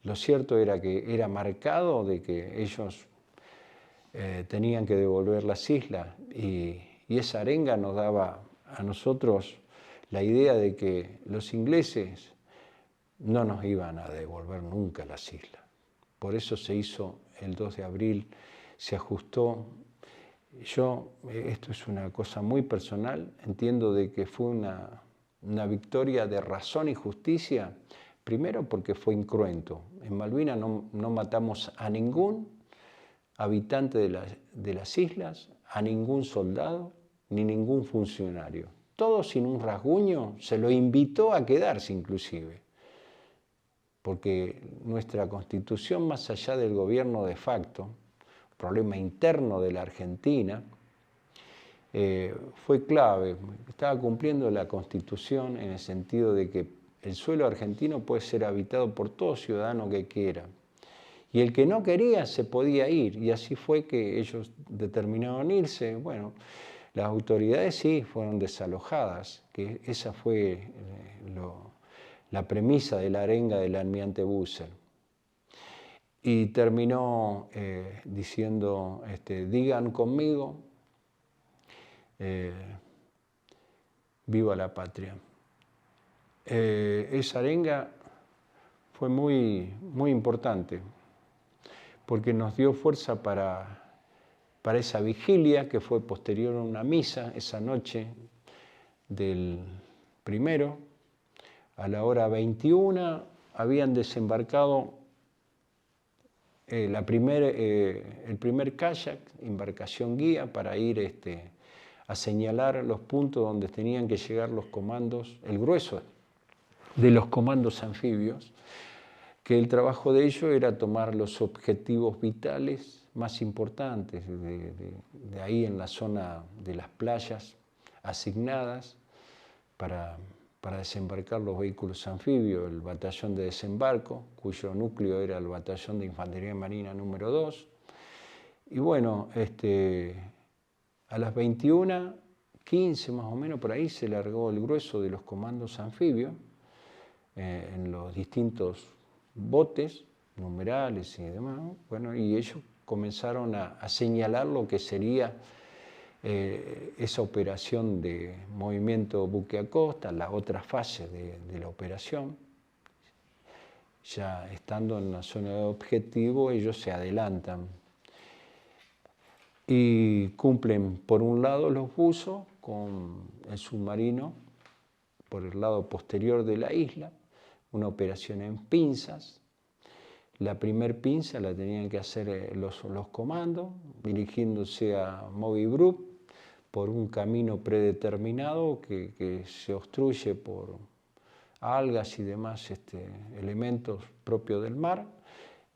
lo cierto era que era marcado de que ellos tenían que devolver las islas y esa arenga nos daba a nosotros la idea de que los ingleses no nos iban a devolver nunca las islas. Por eso se hizo el 2 de abril, se ajustó. Yo, esto es una cosa muy personal, entiendo de que fue una victoria de razón y justicia, primero porque fue incruento. En Malvinas no matamos a ningún habitante de las islas, a ningún soldado, ni ningún funcionario. Todo sin un rasguño, se lo invitó a quedarse inclusive. Porque nuestra Constitución, más allá del gobierno de facto, problema interno de la Argentina, fue clave. Estaba cumpliendo la Constitución en el sentido de que el suelo argentino puede ser habitado por todo ciudadano que quiera. Y el que no quería se podía ir, y así fue que ellos determinaron irse. Bueno, las autoridades sí fueron desalojadas, que esa fue la premisa de la arenga del almirante Busser. Y terminó diciendo, digan conmigo, viva la patria. Esa arenga fue muy, muy importante, porque nos dio fuerza para esa vigilia que fue posterior a una misa, esa noche del 1, a la hora 21, habían desembarcado el primer kayak, embarcación guía, para ir a señalar los puntos donde tenían que llegar los comandos, el grueso de los comandos anfibios, que el trabajo de ellos era tomar los objetivos vitales más importantes de ahí en la zona de las playas asignadas para desembarcar los vehículos anfibios, el batallón de desembarco, cuyo núcleo era el batallón de Infantería Marina número 2. Y bueno, a las 21:15 más o menos por ahí se largó el grueso de los comandos anfibios en los distintos botes, numerales y demás. Bueno, y ellos comenzaron a señalar lo que sería esa operación de movimiento buque a costa, la otra fase de la operación. Ya estando en la zona de objetivo, ellos se adelantan y cumplen por un lado los buzos con el submarino por el lado posterior de la isla, una operación en pinzas. La primer pinza la tenían que hacer los comandos, dirigiéndose a Moby Brook por un camino predeterminado que se obstruye por algas y demás elementos propios del mar,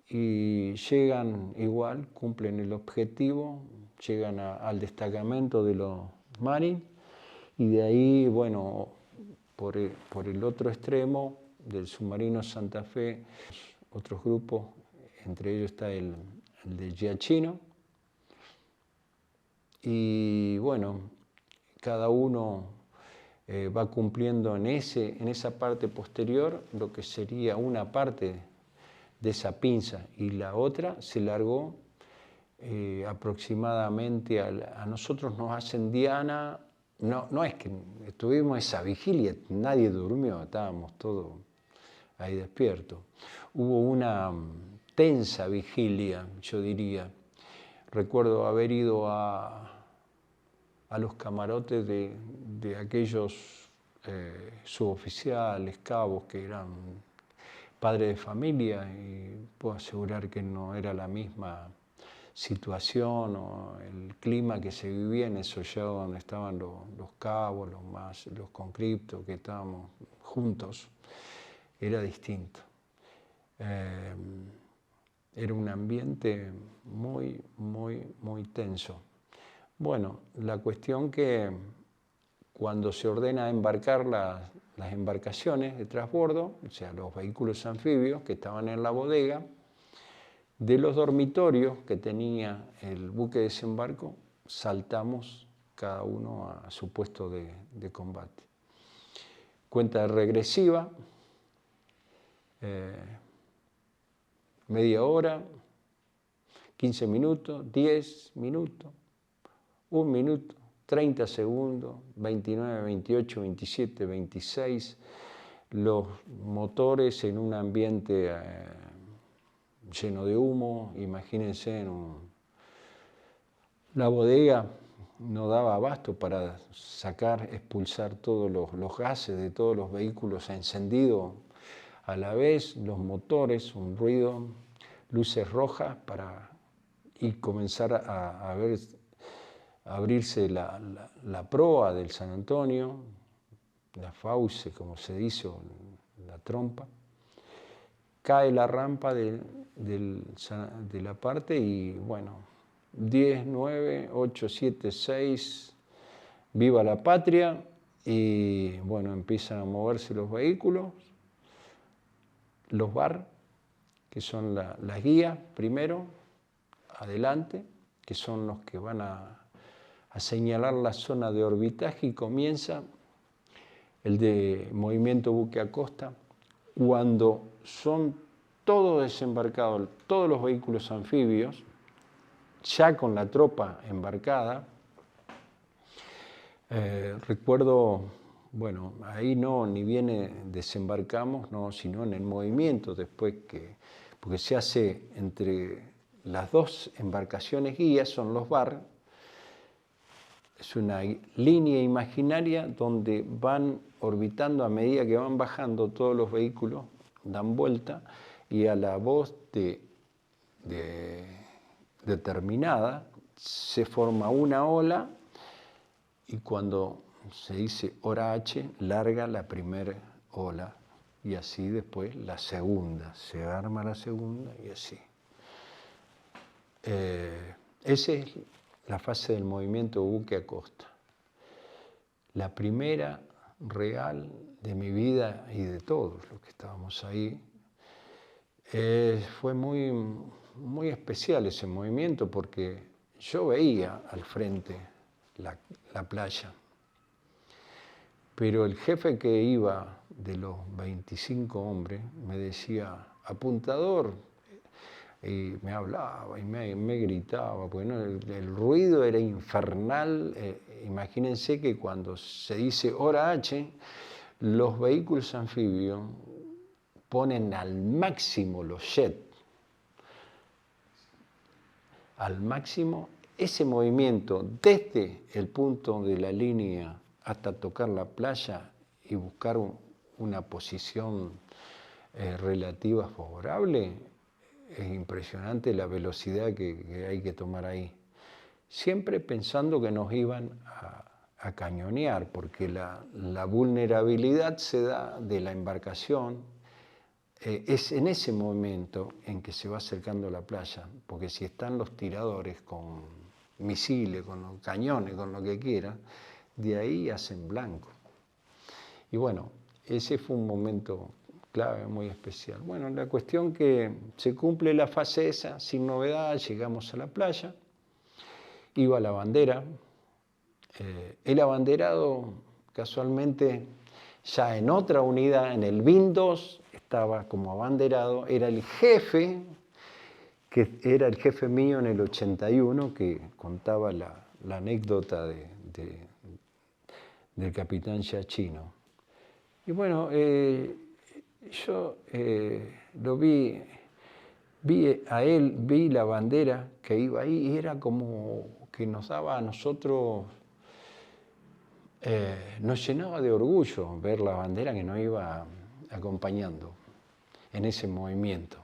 y llegan igual, cumplen el objetivo, llegan al destacamento de los Marines, y de ahí, bueno, por el otro extremo del submarino Santa Fe, otros grupos, entre ellos está el de Giachino, y bueno, cada uno va cumpliendo en esa parte posterior lo que sería una parte de esa pinza, y la otra se largó aproximadamente a nosotros nos hacen diana. No es que estuvimos esa vigilia, nadie durmió, estábamos todos ahí despiertos. Hubo una tensa vigilia, yo diría. Recuerdo haber ido a los camarotes de aquellos suboficiales, cabos, que eran padres de familia, y puedo asegurar que no era la misma situación o el clima que se vivía en esos shows donde estaban los cabos, los conscriptos, que estábamos juntos, era distinto. Era un ambiente muy, muy, muy tenso. Bueno, la cuestión que cuando se ordena embarcar las embarcaciones de transbordo, o sea, los vehículos anfibios que estaban en la bodega, de los dormitorios que tenía el buque de desembarco, saltamos cada uno a su puesto de combate. Cuenta regresiva, media hora, 15 minutos, 10 minutos, 1 minuto, 30 segundos, 29, 28, 27, 26, los motores en un ambiente lleno de humo. Imagínense, la bodega no daba abasto para expulsar todos los gases de todos los vehículos encendidos a la vez, los motores, un ruido, luces rojas y comenzar a abrirse la proa del San Antonio, la fauce, como se dice, o la trompa. Cae la rampa de la parte y bueno, 10, 9, 8, 7, 6, viva la patria, y bueno, empiezan a moverse los vehículos, los bar, que son las guías primero, adelante, que son los que van a señalar la zona de orbitaje, y comienza el de movimiento buque a costa, cuando son todos desembarcados, todos los vehículos anfibios, ya con la tropa embarcada. Recuerdo, bueno, ahí no, ni bien desembarcamos, no, sino en el movimiento después, porque se hace entre las dos embarcaciones guías, son los bar. Es una línea imaginaria donde van orbitando a medida que van bajando todos los vehículos, dan vuelta, y a la voz determinada se forma una ola, y cuando se dice hora H, larga la primera ola, y así después la segunda, se arma la segunda y así. Esa es la fase del movimiento buque a costa. La primera real de mi vida y de todos los que estábamos ahí. Fue muy, muy especial ese movimiento, porque yo veía al frente la playa, pero el jefe que iba de los 25 hombres me decía, apuntador, y me hablaba y me gritaba, porque no, el ruido era infernal. Imagínense que cuando se dice hora H, los vehículos anfibios ponen al máximo los jets, al máximo ese movimiento desde el punto de la línea hasta tocar la playa y buscar una posición relativa favorable. Es impresionante la velocidad que hay que tomar ahí. Siempre pensando que nos iban a cañonear, porque la vulnerabilidad se da de la embarcación. Es en ese momento en que se va acercando a la playa, porque si están los tiradores con misiles, con los cañones, con lo que quieran, de ahí hacen blanco. Y bueno, ese fue un momento clave, muy especial. Bueno, la cuestión que se cumple la fase esa, sin novedad, llegamos a la playa, iba la bandera, el abanderado casualmente ya en otra unidad, en el BIN 2, estaba como abanderado, era el jefe, que era el jefe mío en el 81, que contaba la anécdota del capitán Giachino. Y bueno, yo lo vi a él, vi la bandera que iba ahí, y era como que nos daba a nosotros, nos llenaba de orgullo ver la bandera que nos iba acompañando en ese movimiento.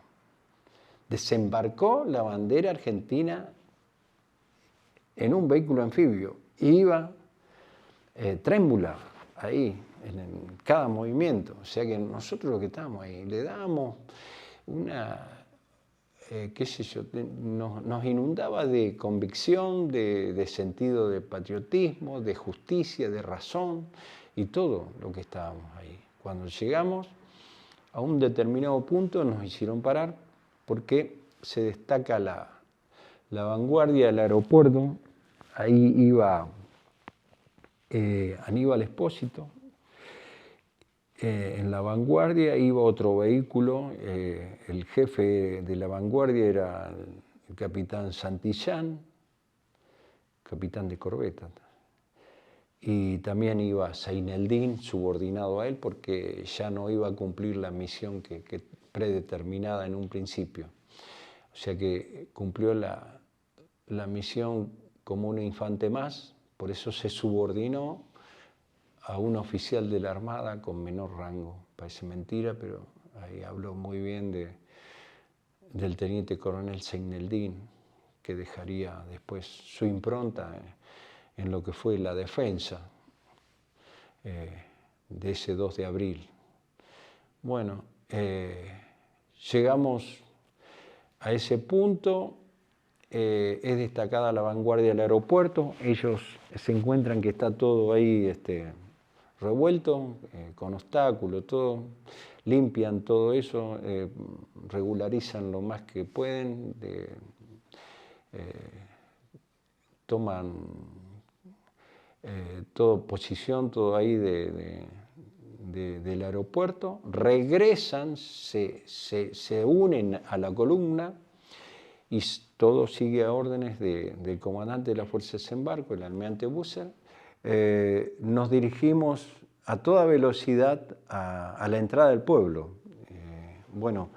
Desembarcó la bandera argentina en un vehículo anfibio. Iba trémula ahí, en cada movimiento. O sea que nosotros lo que estábamos ahí, le dábamos una, qué sé yo, nos inundaba de convicción, de sentido de patriotismo, de justicia, de razón y todo lo que estábamos ahí. Cuando llegamos a un determinado punto nos hicieron parar porque se destaca la vanguardia del aeropuerto. Ahí iba Aníbal Espósito. En la vanguardia iba otro vehículo. El jefe de la vanguardia era el capitán Santillán, capitán de corbeta. Y también iba Seineldín, subordinado a él, porque ya no iba a cumplir la misión que predeterminada en un principio. O sea que cumplió la misión como un infante más, por eso se subordinó a un oficial de la Armada con menor rango. Parece mentira, pero ahí habló muy bien del teniente coronel Seineldín, que dejaría después su impronta en lo que fue la defensa de ese 2 de abril. Bueno, llegamos a ese punto. Es destacada la vanguardia del aeropuerto. Ellos se encuentran que está todo ahí revuelto, con obstáculos, todo. Limpian todo eso, regularizan lo más que pueden, toman todo posición, todo ahí del aeropuerto, regresan, se unen a la columna y todo sigue a órdenes del comandante de las fuerzas de embarco, el almirante Busser. Nos dirigimos a toda velocidad a la entrada del pueblo. Bueno,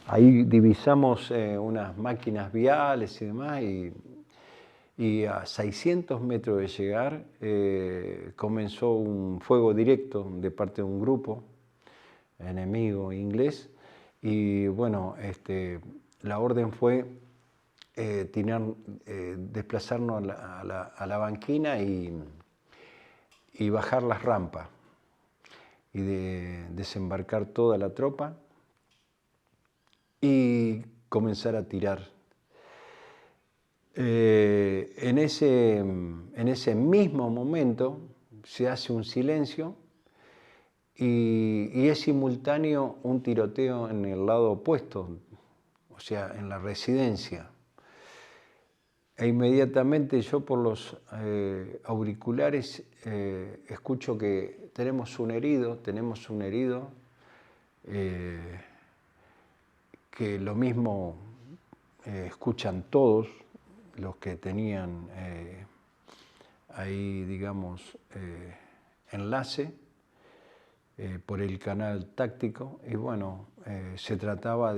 ahí divisamos unas máquinas viales y demás, y a 600 metros de llegar comenzó un fuego directo de parte de un grupo enemigo inglés. Y bueno, la orden fue desplazarnos a la banquina y bajar las rampas y desembarcar toda la tropa y comenzar a tirar. En ese mismo momento se hace un silencio y es simultáneo un tiroteo en el lado opuesto, o sea, en la residencia. E inmediatamente yo por los auriculares escucho que tenemos un herido, que lo mismo escuchan todos los que tenían ahí, digamos, enlace por el canal táctico. Y bueno, se trataba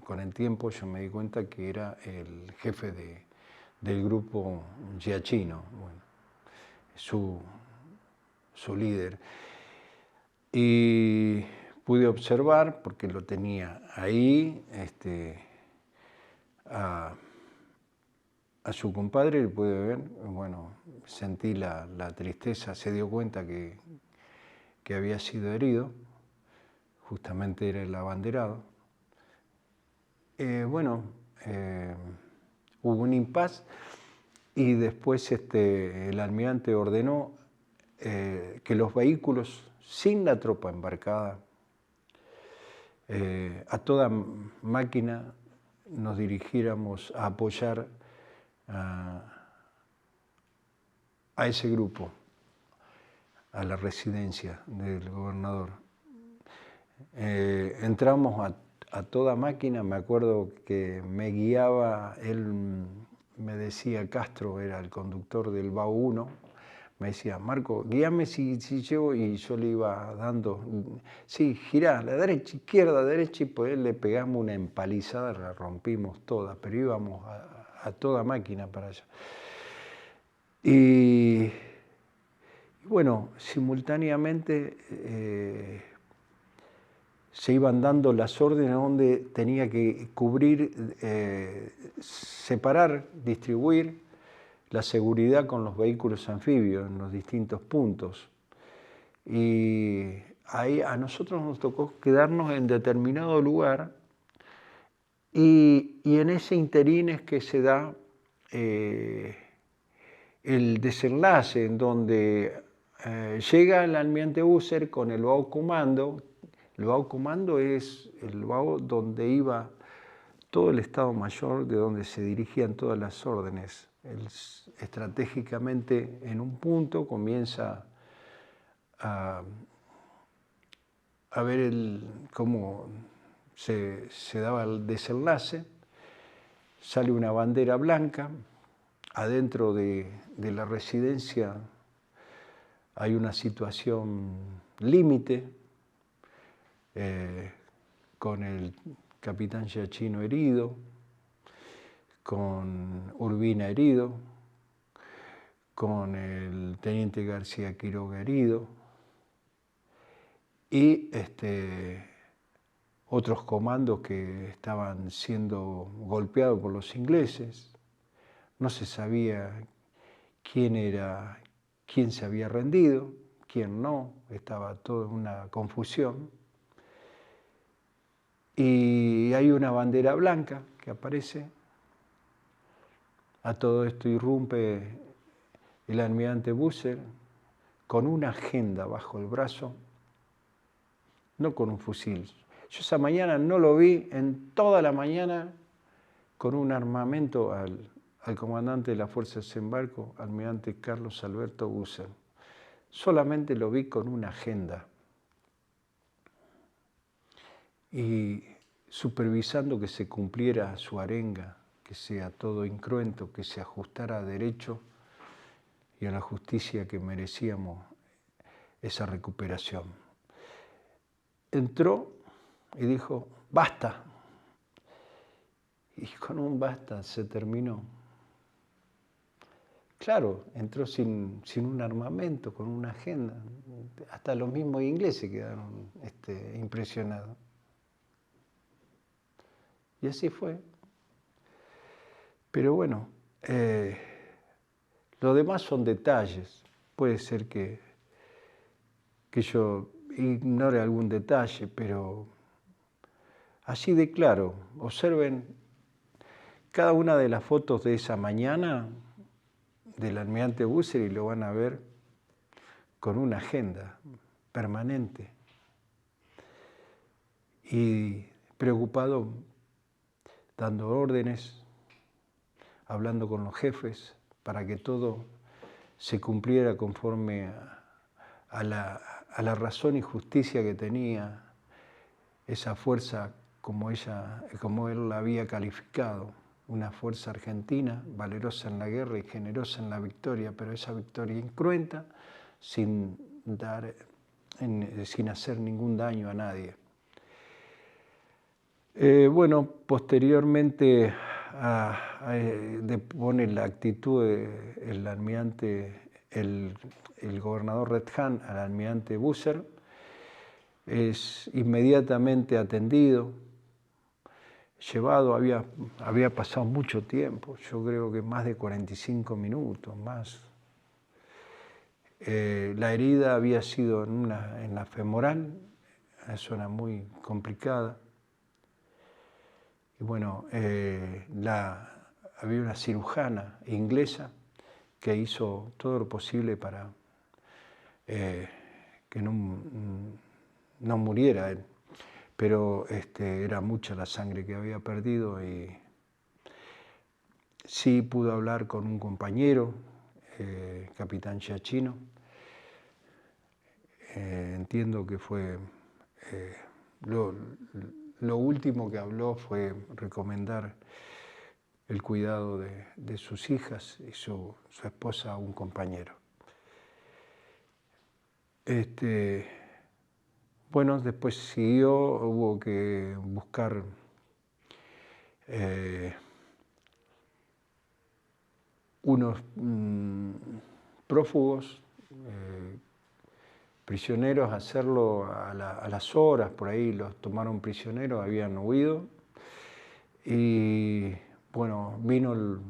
con el tiempo yo me di cuenta que era el jefe del grupo Giachino, bueno, su líder. Y pude observar, porque lo tenía ahí, a su compadre, pude ver, bueno, sentí la tristeza, se dio cuenta que había sido herido, justamente era el abanderado. Bueno, hubo un impas y después el almirante ordenó que los vehículos sin la tropa embarcada, a toda máquina nos dirigiéramos a apoyar a ese grupo, a la residencia del gobernador. Entramos a toda máquina. Me acuerdo que me guiaba, él me decía, Castro era el conductor del BAU 1, me decía, Marco, guíame si llevo, y yo le iba dando, sí, girá, la derecha, izquierda, derecha, y pues le pegamos una empalizada, la rompimos toda, pero íbamos a toda máquina para allá. Y bueno, simultáneamente se iban dando las órdenes donde tenía que cubrir, separar, distribuir la seguridad con los vehículos anfibios en los distintos puntos. Y ahí a nosotros nos tocó quedarnos en determinado lugar y en ese interín es que se da el desenlace en donde llega el almirante Busser con el Baukommando. El Baukommando es el Bau donde iba todo el Estado Mayor, de donde se dirigían todas las órdenes. Él, estratégicamente en un punto comienza a ver cómo se daba el desenlace. Sale una bandera blanca, adentro de la residencia hay una situación límite, con el capitán Giachino herido, con Urbina herido, con el teniente García Quiroga herido y otros comandos que estaban siendo golpeados por los ingleses. No se sabía quién se había rendido, quién no, estaba todo en una confusión. Y hay una bandera blanca que aparece. A todo esto irrumpe el almirante Busser con una agenda bajo el brazo, no con un fusil. Yo esa mañana no lo vi en toda la mañana con un armamento al comandante de las fuerzas de desembarco, almirante Carlos Alberto Busser. Solamente lo vi con una agenda y supervisando que se cumpliera su arenga, que sea todo incruento, que se ajustara a derecho y a la justicia que merecíamos esa recuperación. Entró y dijo, basta. Y con un basta se terminó. Claro, entró sin un armamento, con una agenda. Hasta los mismos ingleses quedaron impresionados. Y así fue. Pero bueno, lo demás son detalles. Puede ser que yo ignore algún detalle, pero así de claro, observen cada una de las fotos de esa mañana del almirante Busser y lo van a ver con una agenda permanente y preocupado, dando órdenes, hablando con los jefes para que todo se cumpliera conforme a la razón y justicia que tenía esa fuerza como él la había calificado, una fuerza argentina, valerosa en la guerra y generosa en la victoria, pero esa victoria incruenta, sin hacer ningún daño a nadie. Bueno, posteriormente pone la actitud del almirante, el gobernador Red Hahn al almirante Busser, es inmediatamente atendido, llevado, había pasado mucho tiempo, yo creo que más de 45 minutos, más. La herida había sido en la femoral, una zona muy complicada. Y bueno, había una cirujana inglesa que hizo todo lo posible para que no muriera él. Pero era mucha la sangre que había perdido y sí pudo hablar con un compañero, capitán Giachino. Entiendo que fue lo último que habló fue recomendar el cuidado de sus hijas y su esposa a un compañero. Bueno, después siguió, hubo que buscar unos prófugos, prisioneros, hacerlo a las horas, por ahí los tomaron prisioneros, habían huido. Y bueno, vino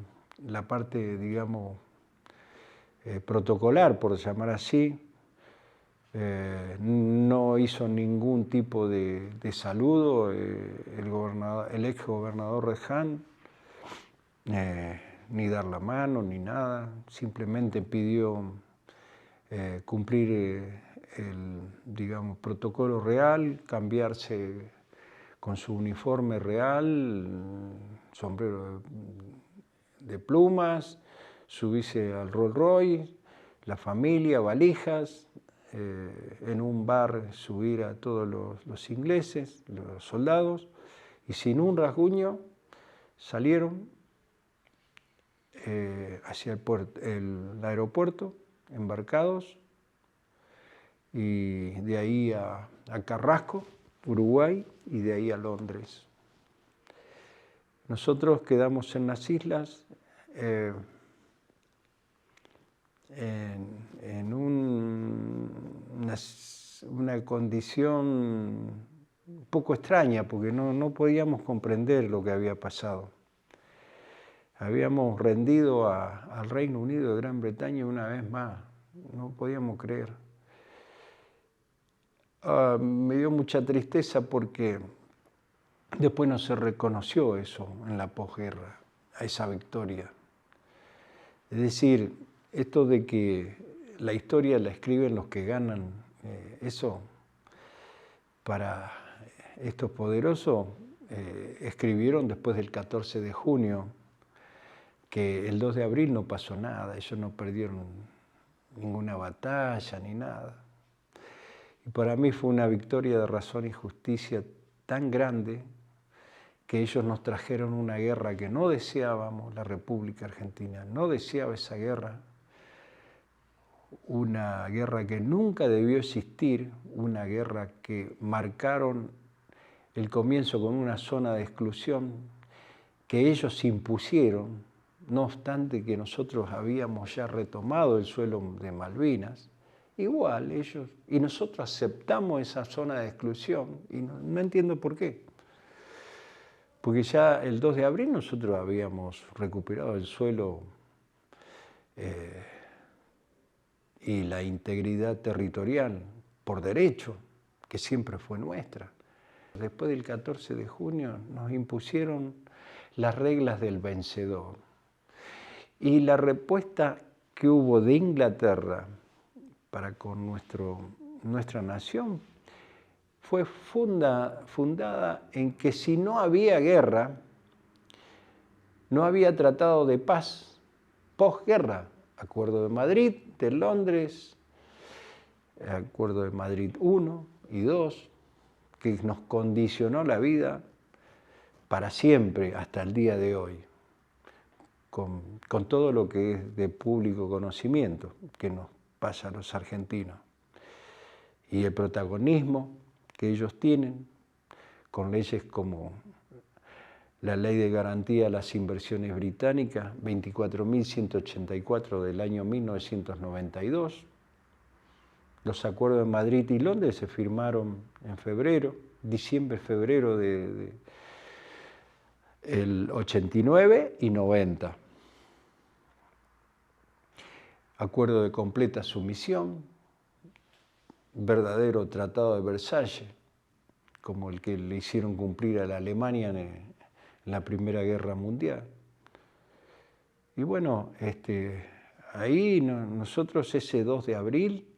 la parte, digamos, protocolar, por llamar así. No hizo ningún tipo de saludo el ex gobernador Reján, ni dar la mano, ni nada. Simplemente pidió cumplir el, digamos, protocolo real, cambiarse con su uniforme real, sombrero de plumas, subirse al Rolls Royce, la familia, valijas, en un bar subir a todos los ingleses, los soldados, y sin un rasguño salieron hacia el aeropuerto, embarcados, y de ahí a Carrasco, Uruguay, y de ahí a Londres. Nosotros quedamos en las islas en una condición un poco extraña, porque no podíamos comprender lo que había pasado. Habíamos rendido al Reino Unido de Gran Bretaña una vez más, no podíamos creer. Me dio mucha tristeza porque después no se reconoció eso en la posguerra, a esa victoria. Es decir, esto de que la historia la escriben los que ganan, eso para estos poderosos escribieron después del 14 de junio, que el 2 de abril no pasó nada, ellos no perdieron ninguna batalla ni nada. Y para mí fue una victoria de razón y justicia tan grande que ellos nos trajeron una guerra que no deseábamos, la República Argentina no deseaba esa guerra, una guerra que nunca debió existir, una guerra que marcaron el comienzo con una zona de exclusión que ellos impusieron, no obstante que nosotros habíamos ya retomado el suelo de Malvinas. Igual ellos, y nosotros aceptamos esa zona de exclusión, y no entiendo por qué. Porque ya el 2 de abril nosotros habíamos recuperado el suelo y la integridad territorial por derecho, que siempre fue nuestra. Después del 14 de junio nos impusieron las reglas del vencedor. Y la respuesta que hubo de Inglaterra para con nuestra nación fue fundada en que si no había guerra, no había tratado de paz posguerra. Acuerdo de Madrid, de Londres, Acuerdo de Madrid I y II, que nos condicionó la vida para siempre hasta el día de hoy, con todo lo que es de público conocimiento que nos pasa a los argentinos. Y el protagonismo que ellos tienen, con leyes como la Ley de Garantía a las Inversiones Británicas, 24.184 del año 1992. Los acuerdos de Madrid y Londres se firmaron en febrero, diciembre-febrero del 89 y 90. Acuerdo de completa sumisión, verdadero Tratado de Versalles, como el que le hicieron cumplir a la Alemania en la Primera Guerra Mundial. Y bueno, ahí nosotros ese 2 de abril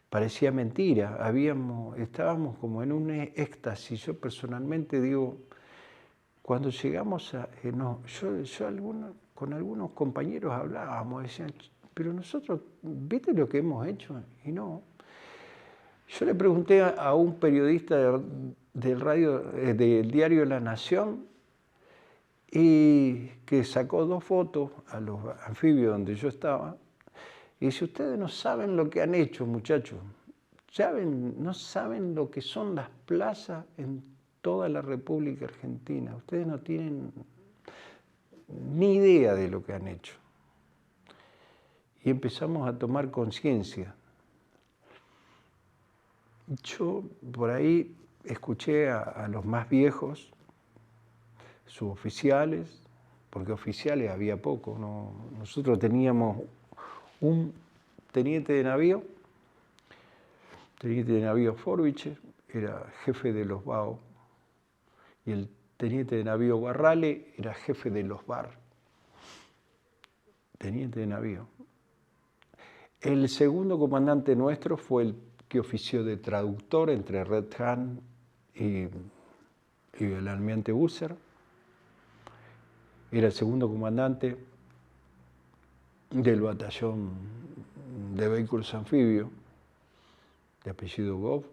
parecía mentira, estábamos como en un éxtasis. Yo personalmente digo, cuando llegamos con algunos compañeros hablábamos, decían, pero nosotros, ¿viste lo que hemos hecho? Y no. Yo le pregunté a un periodista del diario La Nación, y que sacó 2 fotos a los anfibios donde yo estaba, y dice, ustedes no saben lo que han hecho, muchachos, no saben lo que son las plazas en toda la República Argentina, ustedes no tienen ni idea de lo que han hecho. Y empezamos a tomar conciencia. Yo por ahí escuché a los más viejos, suboficiales, porque oficiales había poco, nosotros teníamos un teniente de navío Forbiche, era jefe de los BAO, y el teniente de navío Barrale era jefe de los BAR. Teniente de navío. El segundo comandante nuestro fue el que ofició de traductor entre Red Han y el almirante Busser. Era el segundo comandante del batallón de vehículos anfibios, de apellido Gov.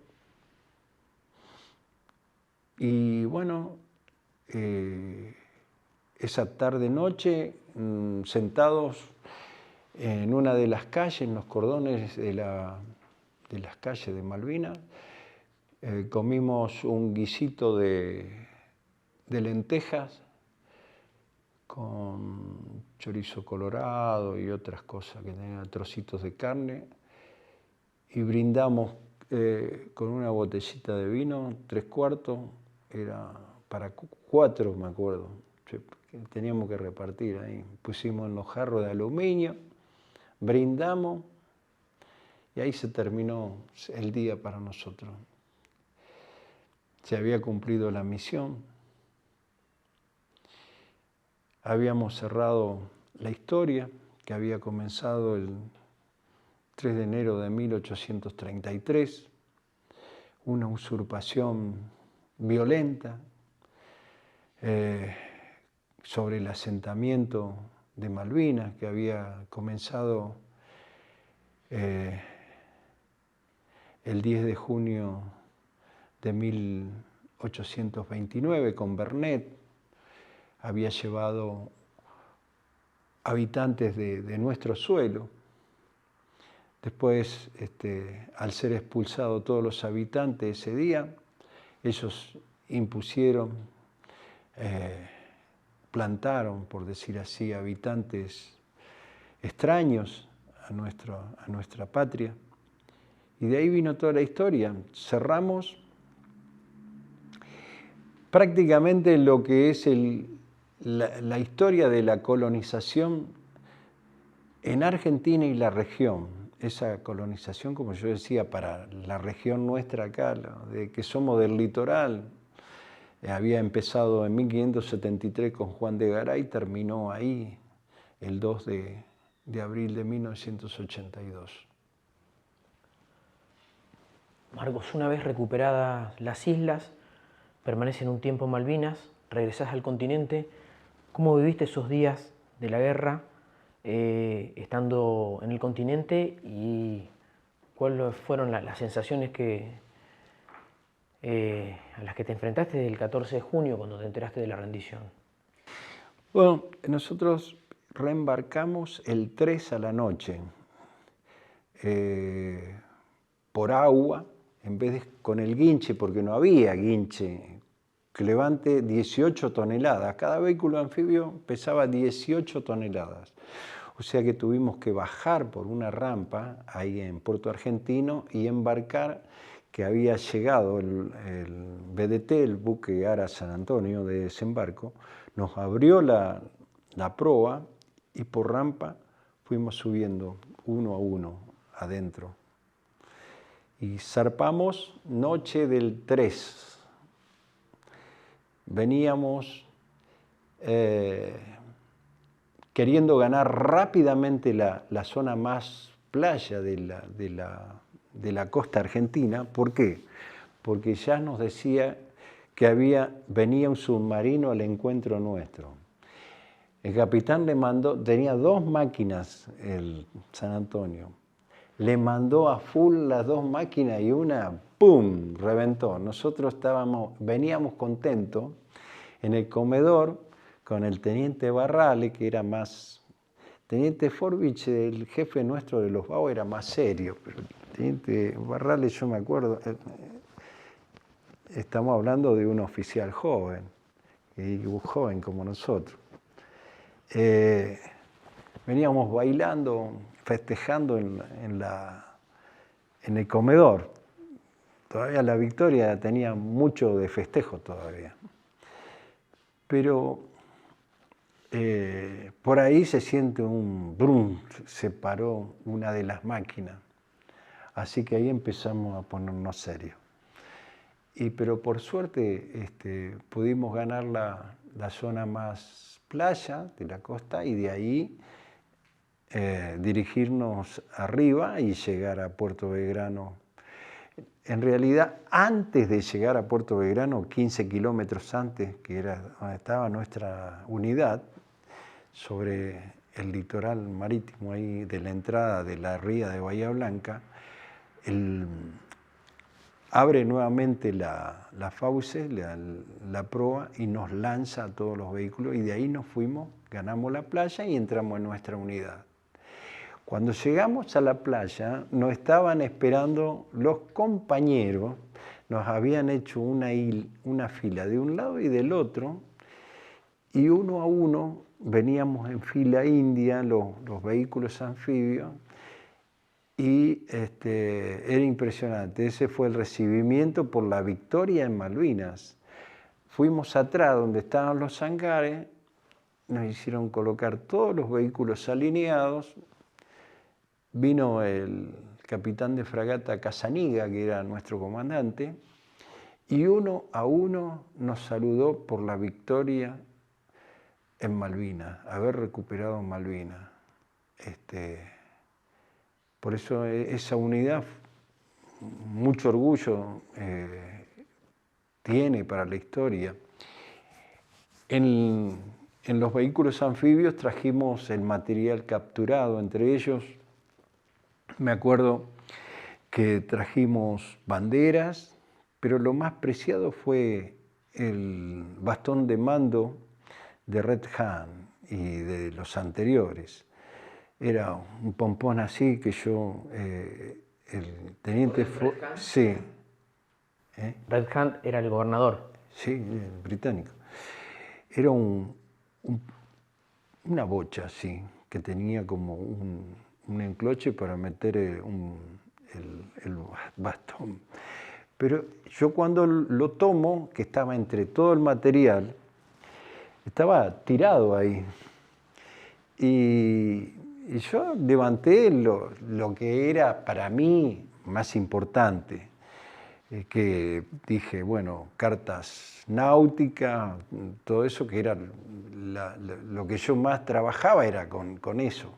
Y bueno, esa tarde-noche, sentados en una de las calles, en los cordones de las calles de Malvinas, comimos un guisito de lentejas con chorizo colorado y otras cosas que tenían trocitos de carne, y brindamos con una botellita de vino, 3/4, era para 4, me acuerdo, teníamos que repartir ahí. Pusimos en los jarros de aluminio, brindamos y ahí se terminó el día para nosotros. Se había cumplido la misión. Habíamos cerrado la historia que había comenzado el 3 de enero de 1833, una usurpación violenta sobre el asentamiento de Malvinas que había comenzado el 10 de junio de 1829 con Bernet. Había llevado habitantes de nuestro suelo. Después, al ser expulsados todos los habitantes ese día, ellos impusieron, plantaron, por decir así, habitantes extraños a nuestra patria. Y de ahí vino toda la historia. Cerramos prácticamente lo que es la historia de la colonización en Argentina y la región. Esa colonización, como yo decía, para la región nuestra acá, de que somos del litoral, había empezado en 1573 con Juan de Garay, terminó ahí el 2 de abril de 1982. Marcos, una vez recuperadas las islas, permanecen un tiempo en Malvinas, regresás al continente. ¿Cómo viviste esos días de la guerra estando en el continente y cuáles fueron las sensaciones a las que te enfrentaste desde el 14 de junio cuando te enteraste de la rendición? Bueno, nosotros reembarcamos el 3 a la noche por agua, en vez de con el guinche, porque no había guinche que levante 18 toneladas. Cada vehículo anfibio pesaba 18 toneladas. O sea que tuvimos que bajar por una rampa ahí en Puerto Argentino y embarcar, que había llegado el BDT, el buque Ara San Antonio de desembarco, nos abrió la proa y por rampa fuimos subiendo uno a uno adentro. Y zarpamos noche del 3. Veníamos queriendo ganar rápidamente la zona más playa de la costa argentina. ¿Por qué? Porque ya nos decía que venía un submarino al encuentro nuestro. El capitán le mandó, tenía 2 máquinas el San Antonio, le mandó a full las 2 máquinas y una, ¡pum!, reventó. Nosotros veníamos contentos en el comedor con el teniente Barrale, que era más... Teniente Forbich, el jefe nuestro de los BAO, era más serio, pero el teniente Barrale, yo me acuerdo, estamos hablando de un oficial joven, y joven como nosotros. Veníamos bailando, festejando en el comedor. Todavía la victoria tenía mucho de festejo todavía. Pero por ahí se siente un brum, se paró una de las máquinas. Así que ahí empezamos a ponernos serios. Pero por suerte pudimos ganar la zona más playa de la costa y de ahí dirigirnos arriba y llegar a Puerto Belgrano. En realidad, antes de llegar a Puerto Belgrano, 15 kilómetros antes, que era donde estaba nuestra unidad, sobre el litoral marítimo ahí de la entrada de la ría de Bahía Blanca, abre nuevamente la FAUCE, la proa, y nos lanza a todos los vehículos, y de ahí nos fuimos, ganamos la playa y entramos en nuestra unidad. Cuando llegamos a la playa, nos estaban esperando los compañeros, nos habían hecho una fila de un lado y del otro, y uno a uno veníamos en fila india, los vehículos anfibios, y era impresionante. Ese fue el recibimiento por la victoria en Malvinas. Fuimos atrás donde estaban los hangares, nos hicieron colocar todos los vehículos alineados. Vino el capitán de fragata Casaniga, que era nuestro comandante, y uno a uno nos saludó por la victoria en Malvinas, haber recuperado Malvinas. Por eso esa unidad, mucho orgullo tiene para la historia. En los vehículos anfibios trajimos el material capturado, entre ellos me acuerdo que trajimos banderas, pero lo más preciado fue el bastón de mando de Red Hand y de los anteriores. Era un pompón así que yo, el teniente... Sí. Red Hand era el gobernador. Sí, el británico. Era una bocha así, que tenía como un encloche para meter el bastón. Pero yo cuando lo tomo, que estaba entre todo el material, estaba tirado ahí. Y yo levanté lo que era para mí más importante, que dije, bueno, cartas náuticas, todo eso, que era lo que yo más trabajaba era con eso.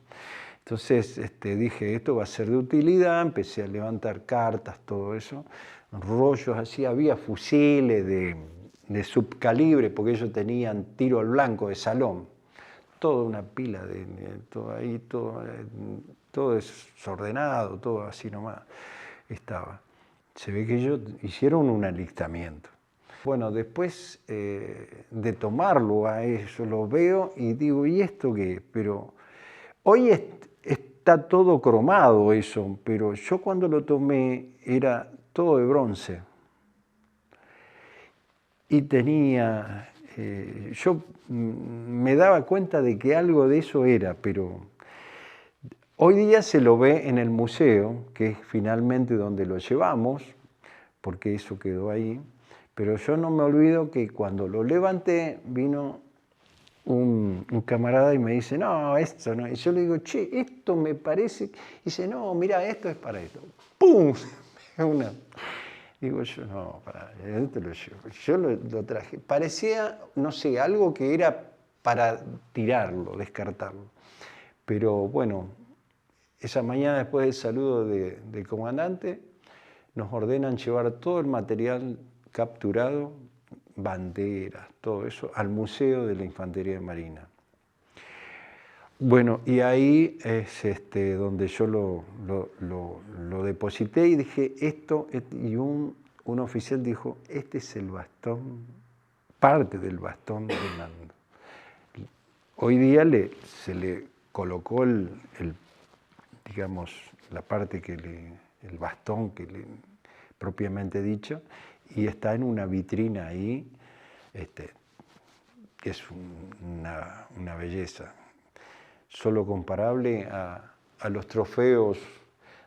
Entonces dije, esto va a ser de utilidad, empecé a levantar cartas, todo eso, rollos así, había fusiles de subcalibre, porque ellos tenían tiro al blanco de salón, toda una pila de todo ahí, todo desordenado, todo así nomás estaba. Se ve que ellos hicieron un alistamiento. Bueno, después de tomarlo a eso, lo veo y digo, ¿y esto qué? Pero hoy está todo cromado eso, pero yo cuando lo tomé era todo de bronce. Y tenía, yo me daba cuenta de que algo de eso era, pero hoy día se lo ve en el museo, que es finalmente donde lo llevamos, porque eso quedó ahí. Pero yo no me olvido que cuando lo levanté vino un camarada y me dice, no, esto no. Y yo le digo, che, esto me parece. Y dice, no, mira, esto es para esto. ¡Pum! Digo yo, no, esto lo llevo. Yo lo traje. Parecía, no sé, algo que era para tirarlo, descartarlo. Pero bueno, esa mañana después del saludo del comandante, nos ordenan llevar todo el material capturado, banderas, todo eso, al Museo de la Infantería de Marina. Bueno, y ahí es donde yo lo deposité y dije, y un oficial dijo, este es el bastón, parte del bastón de mando. Hoy día se le colocó digamos, la parte el bastón propiamente dicho, y está en una vitrina ahí, que es una belleza, solo comparable a los trofeos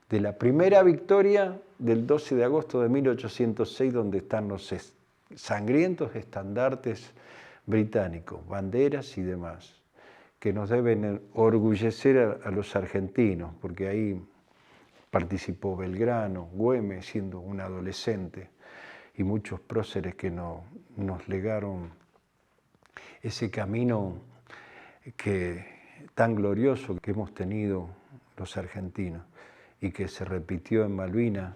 de la primera victoria del 12 de agosto de 1806, donde están los sangrientos estandartes británicos, banderas y demás, que nos deben orgullecer a los argentinos, porque ahí participó Belgrano, Güemes siendo un adolescente, y muchos próceres que nos legaron ese camino tan glorioso que hemos tenido los argentinos y que se repitió en Malvinas,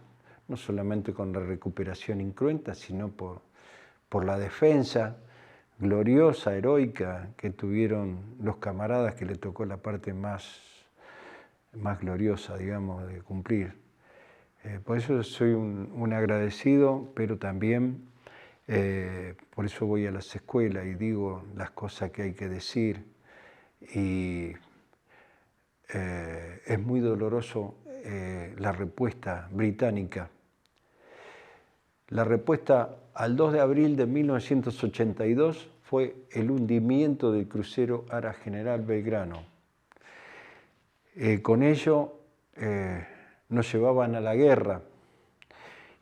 no solamente con la recuperación incruenta, sino por la defensa gloriosa, heroica que tuvieron los camaradas, que le tocó la parte más gloriosa, digamos, de cumplir. Por eso soy un agradecido, pero también por eso voy a las escuelas y digo las cosas que hay que decir. Y es muy doloroso la respuesta británica. La respuesta al 2 de abril de 1982 fue el hundimiento del crucero Ara General Belgrano. Con ello nos llevaban a la guerra.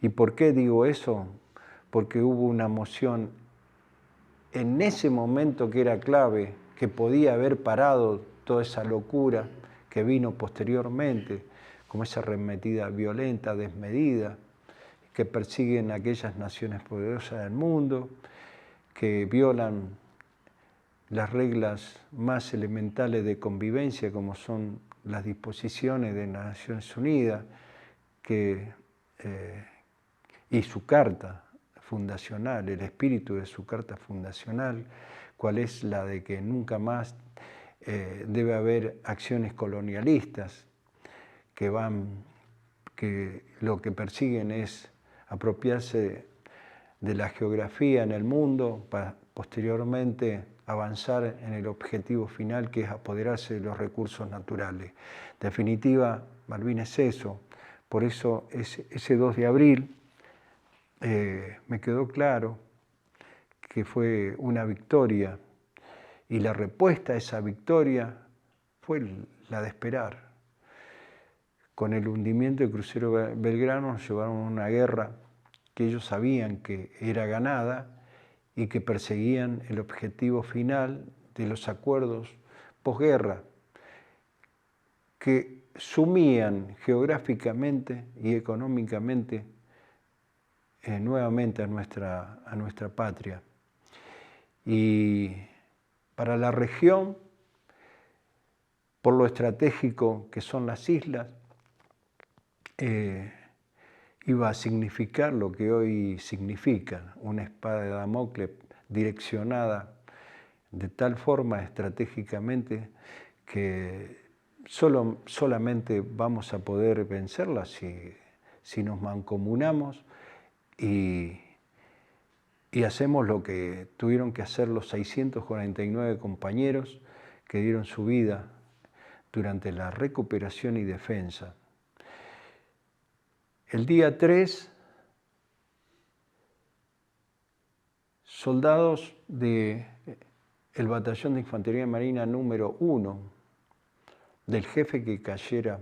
¿Y por qué digo eso? Porque hubo una moción en ese momento que era clave, que podía haber parado toda esa locura que vino posteriormente, como esa arremetida violenta, desmedida, que persiguen a aquellas naciones poderosas del mundo, que violan las reglas más elementales de convivencia, como son las disposiciones de las Naciones Unidas, y su carta fundacional, el espíritu de su carta fundacional, cuál es la de que nunca más debe haber acciones colonialistas que lo que persiguen es apropiarse de la geografía en el mundo para posteriormente avanzar en el objetivo final, que es apoderarse de los recursos naturales. En definitiva, Malvinas es eso. Por eso ese 2 de abril me quedó claro que fue una victoria, y la respuesta a esa victoria fue la de esperar. Con el hundimiento del crucero Belgrano nos llevaron a una guerra que ellos sabían que era ganada y que perseguían el objetivo final de los acuerdos posguerra, que sumían geográficamente y económicamente nuevamente a nuestra patria. Y para la región, por lo estratégico que son las islas, iba a significar lo que hoy significa, una espada de Damocles direccionada de tal forma estratégicamente que solamente vamos a poder vencerla si nos mancomunamos y hacemos lo que tuvieron que hacer los 649 compañeros que dieron su vida durante la recuperación y defensa. El día 3, soldados del Batallón de Infantería Marina número 1, del jefe que cayera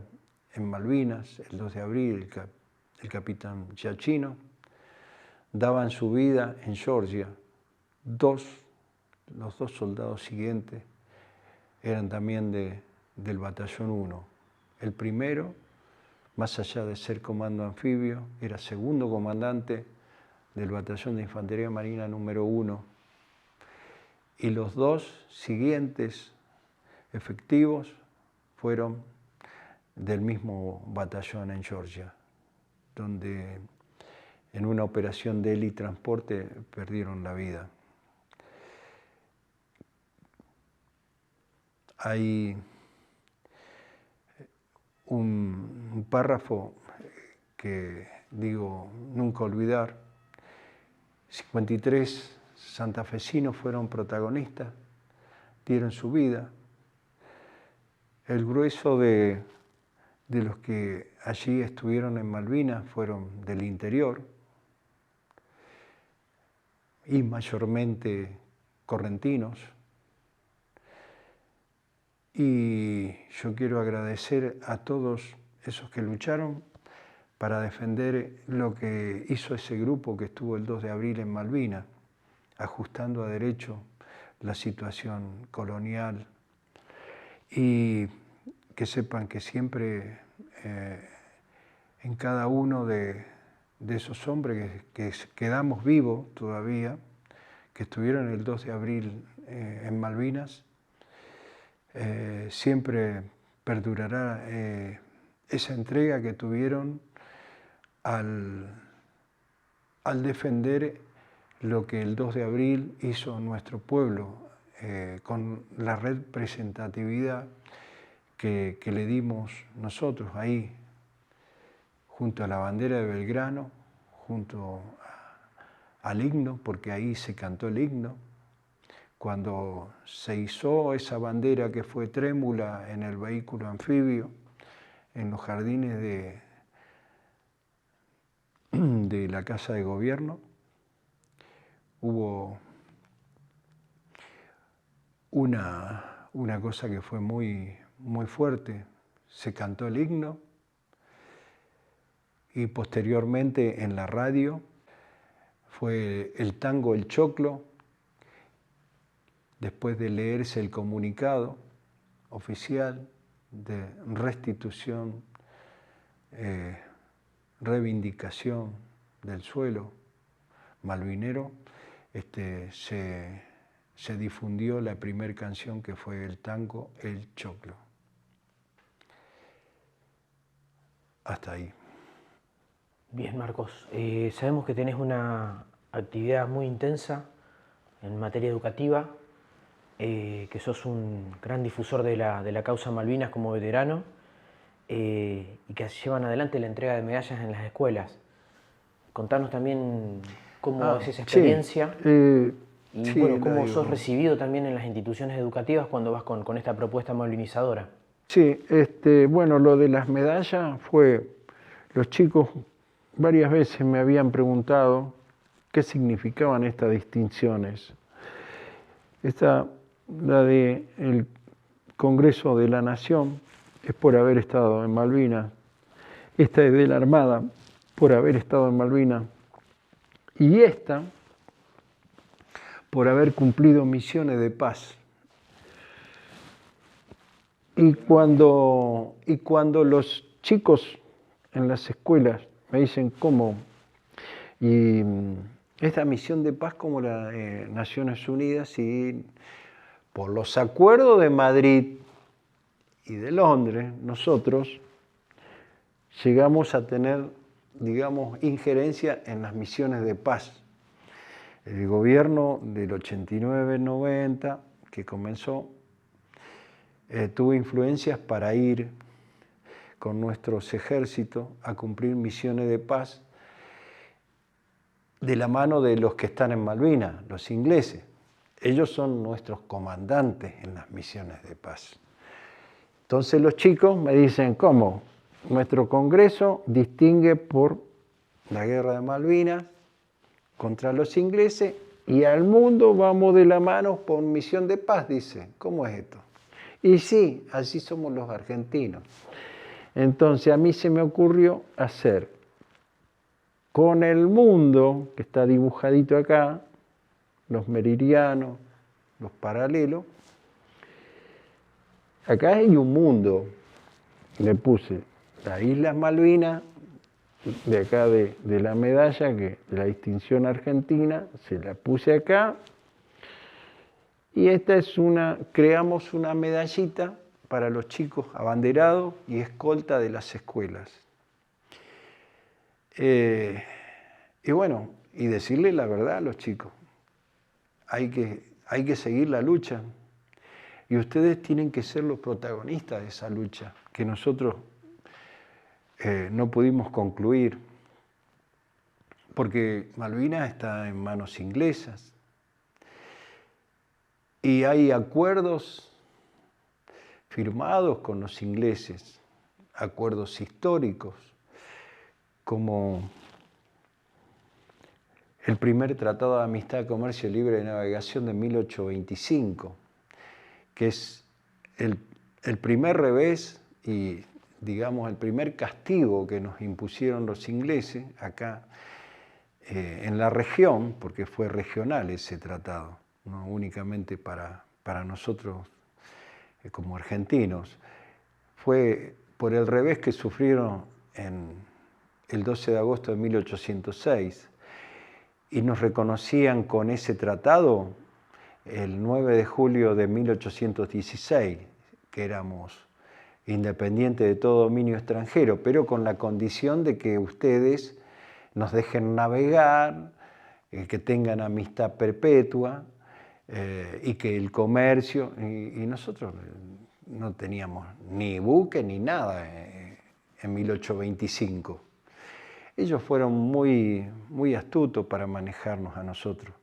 en Malvinas, el 2 de abril, el capitán Giacchino, daban su vida en Georgia. Los dos soldados siguientes eran también del Batallón 1. El primero, más allá de ser comando anfibio, era segundo comandante del Batallón de Infantería Marina número 1. Y los dos siguientes efectivos fueron del mismo batallón en Georgia, donde en una operación de helitransporte perdieron la vida. Hay un párrafo que digo nunca olvidar. 53 santafesinos fueron protagonistas, dieron su vida. El grueso de los que allí estuvieron en Malvinas fueron del interior y mayormente correntinos. Y yo quiero agradecer a todos esos que lucharon para defender lo que hizo ese grupo que estuvo el 2 de abril en Malvinas, ajustando a derecho la situación colonial y que sepan que siempre en cada uno de esos hombres que quedamos vivos todavía, que estuvieron el 2 de abril en Malvinas, siempre perdurará esa entrega que tuvieron al defender lo que el 2 de abril hizo nuestro pueblo, con la representatividad que le dimos nosotros ahí, junto a la bandera de Belgrano, junto al himno, porque ahí se cantó el himno. Cuando se izó esa bandera que fue trémula en el vehículo anfibio, en los jardines de la Casa de Gobierno, hubo una cosa que fue muy, muy fuerte. Se cantó el himno y posteriormente en la radio fue el tango El Choclo, después de leerse el comunicado oficial de restitución, reivindicación del suelo malvinero, se difundió la primera canción que fue el tango El Choclo. Hasta ahí. Bien, Marcos, sabemos que tenés una actividad muy intensa en materia educativa, que sos un gran difusor de la causa Malvinas como veterano, y que llevan adelante la entrega de medallas en las escuelas. Contanos también cómo es esa experiencia, y bueno, cómo sos recibido también en las instituciones educativas cuando vas con esta propuesta malvinizadora. Sí, bueno, lo de las medallas fue, los chicos varias veces me habían preguntado qué significaban estas distinciones. La del Congreso de la Nación es por haber estado en Malvinas, esta es de la Armada por haber estado en Malvinas, y esta por haber cumplido misiones de paz. Y cuando los chicos en las escuelas me dicen, ¿cómo? Y esta misión de paz como la Naciones Unidas, y por los acuerdos de Madrid y de Londres, nosotros llegamos a tener, digamos, injerencia en las misiones de paz. El gobierno del 89-90, que comenzó, tuvo influencias para ir con nuestros ejércitos a cumplir misiones de paz de la mano de los que están en Malvinas, los ingleses. Ellos son nuestros comandantes en las misiones de paz. Entonces los chicos me dicen, ¿cómo? Nuestro Congreso distingue por la guerra de Malvinas contra los ingleses y al mundo vamos de la mano por misión de paz, dice. ¿Cómo es esto? Y sí, así somos los argentinos. Entonces a mí se me ocurrió hacer con el mundo, que está dibujadito acá, los meridianos, los paralelos. Acá hay un mundo, le puse las Islas Malvinas, de acá de la medalla, que la distinción argentina, se la puse acá. Y esta es creamos una medallita para los chicos abanderados y escolta de las escuelas. Y bueno, y decirle la verdad a los chicos, hay que seguir la lucha. Y ustedes tienen que ser los protagonistas de esa lucha, que nosotros no pudimos concluir, porque Malvinas está en manos inglesas. Y hay acuerdos firmados con los ingleses, acuerdos históricos, como el primer Tratado de Amistad, Comercio Libre de Navegación de 1825, que es el primer revés y, digamos, el primer castigo que nos impusieron los ingleses acá en la región, porque fue regional ese tratado, no únicamente para nosotros como argentinos. Fue por el revés que sufrieron en el 12 de agosto de 1806 y nos reconocían con ese tratado el 9 de julio de 1816, que éramos independientes de todo dominio extranjero, pero con la condición de que ustedes nos dejen navegar, que tengan amistad perpetua y que el comercio, y nosotros no teníamos ni buque ni nada en 1825. Ellos fueron muy, muy astutos para manejarnos a nosotros.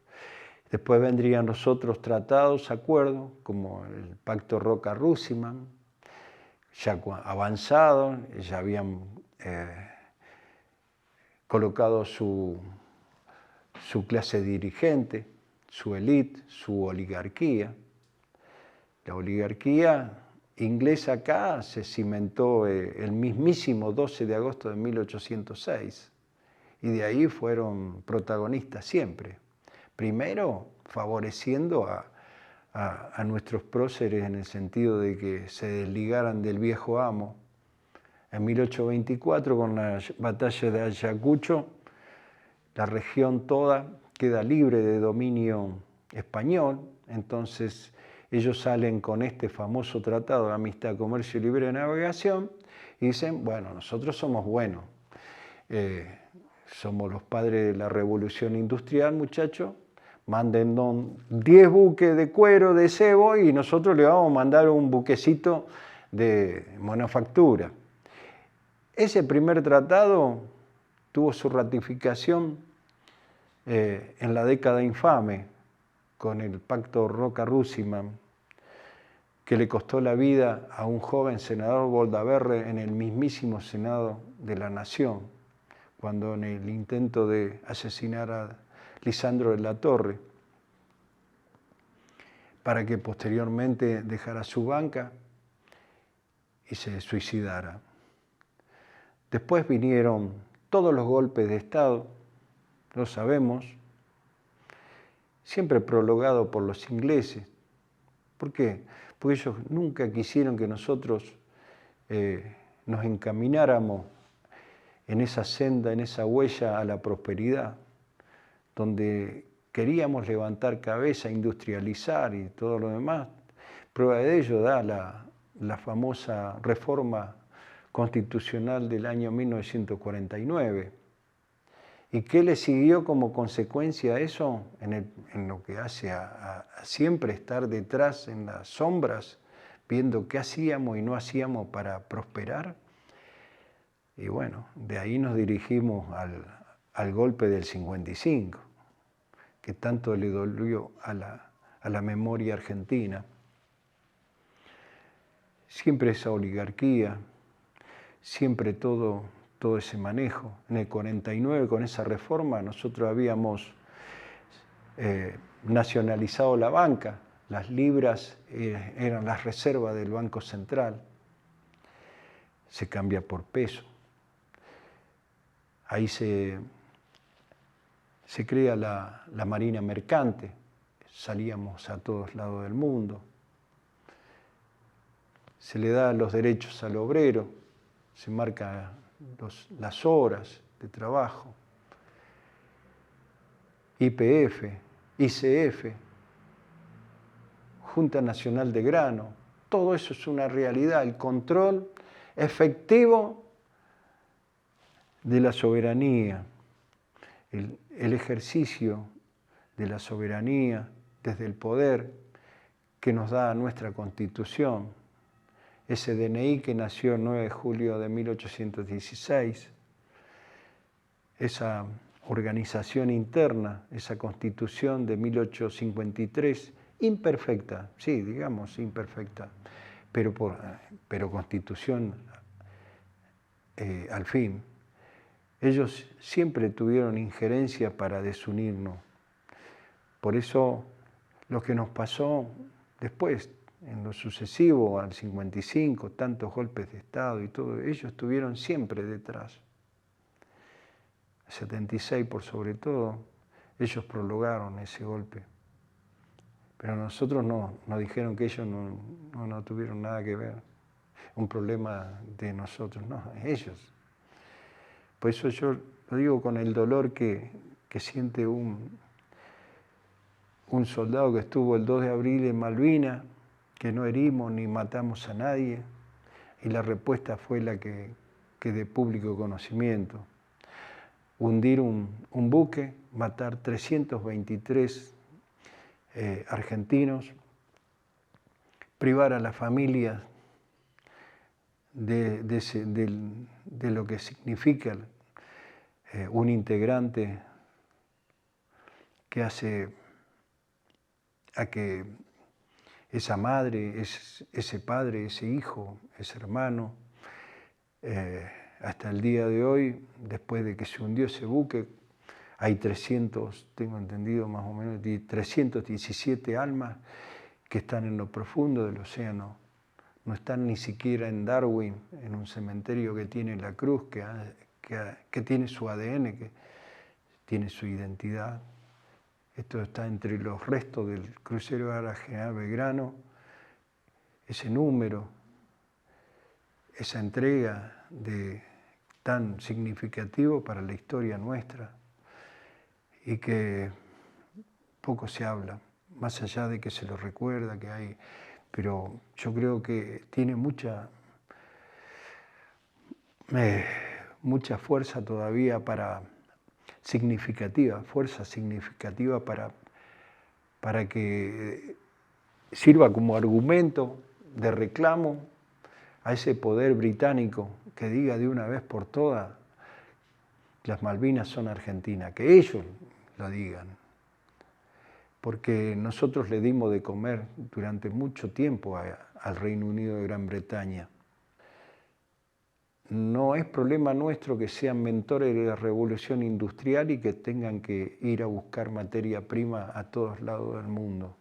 Después vendrían los otros tratados, acuerdos, como el Pacto Roca-Russiman, ya avanzado, ya habían colocado su clase dirigente, su élite, su oligarquía. La oligarquía inglesa acá se cimentó el mismísimo 12 de agosto de 1806 y de ahí fueron protagonistas siempre. Primero, favoreciendo a nuestros próceres en el sentido de que se desligaran del viejo amo. En 1824, con la batalla de Ayacucho, la región toda queda libre de dominio español, entonces ellos salen con este famoso tratado de amistad, comercio y libre navegación y dicen, bueno, nosotros somos buenos, somos los padres de la revolución industrial, muchachos, mándennos 10 buques de cuero, de cebo, y nosotros le vamos a mandar un buquecito de manufactura. Ese primer tratado tuvo su ratificación en la década infame, con el Pacto Roca-Russiman, que le costó la vida a un joven senador Boldaberre en el mismísimo Senado de la Nación, cuando en el intento de asesinar a Lisandro de la Torre, para que posteriormente dejara su banca y se suicidara. Después vinieron todos los golpes de Estado, lo sabemos, siempre prolongado por los ingleses. ¿Por qué? Porque ellos nunca quisieron que nosotros nos encamináramos en esa senda, en esa huella a la prosperidad, donde queríamos levantar cabeza, industrializar y todo lo demás. Prueba de ello da la famosa reforma constitucional del año 1949. ¿Y qué le siguió como consecuencia a eso? En lo que hace a siempre estar detrás en las sombras, viendo qué hacíamos y no hacíamos para prosperar. Y bueno, de ahí nos dirigimos al golpe del 55, que tanto le dolió a la memoria argentina. Siempre esa oligarquía, siempre todo ese manejo. En el 49, con esa reforma, nosotros habíamos nacionalizado la banca. Las libras eran las reservas del Banco Central. Se cambia por peso. Ahí se crea la Marina Mercante. Salíamos a todos lados del mundo. Se le da los derechos al obrero. Se marca las horas de trabajo, YPF, ICF, Junta Nacional de Grano, todo eso es una realidad, el control efectivo de la soberanía, el ejercicio de la soberanía desde el poder que nos da nuestra Constitución. Ese DNI que nació el 9 de julio de 1816, esa organización interna, esa Constitución de 1853, imperfecta, sí, digamos imperfecta, pero Constitución al fin. Ellos siempre tuvieron injerencia para desunirnos. Por eso lo que nos pasó después, en lo sucesivo, al 55, tantos golpes de Estado y todo, ellos estuvieron siempre detrás. El 76, por sobre todo, ellos prolongaron ese golpe. Pero a nosotros no, nos dijeron que ellos no tuvieron nada que ver. Un problema de nosotros, no, ellos. Por eso yo lo digo con el dolor que siente un soldado que estuvo el 2 de abril en Malvinas, que no herimos ni matamos a nadie, y la respuesta fue la que de público conocimiento. Hundir un buque, matar 323 argentinos, privar a las familias de lo que significa un integrante que hace a que esa madre, ese padre, ese hijo, ese hermano, hasta el día de hoy, después de que se hundió ese buque, hay 300, tengo entendido más o menos, 317 almas que están en lo profundo del océano. No están ni siquiera en Darwin, en un cementerio que tiene la cruz, que tiene su ADN, que tiene su identidad. Esto está entre los restos del crucero Ara General Belgrano, ese número, esa entrega tan significativo para la historia nuestra y que poco se habla, más allá de que se lo recuerda, que hay, pero yo creo que tiene mucha fuerza todavía fuerza significativa para que sirva como argumento de reclamo a ese poder británico que diga de una vez por todas que las Malvinas son argentinas, que ellos lo digan. Porque nosotros le dimos de comer durante mucho tiempo al Reino Unido de Gran Bretaña. No es problema nuestro que sean mentores de la revolución industrial y que tengan que ir a buscar materia prima a todos lados del mundo.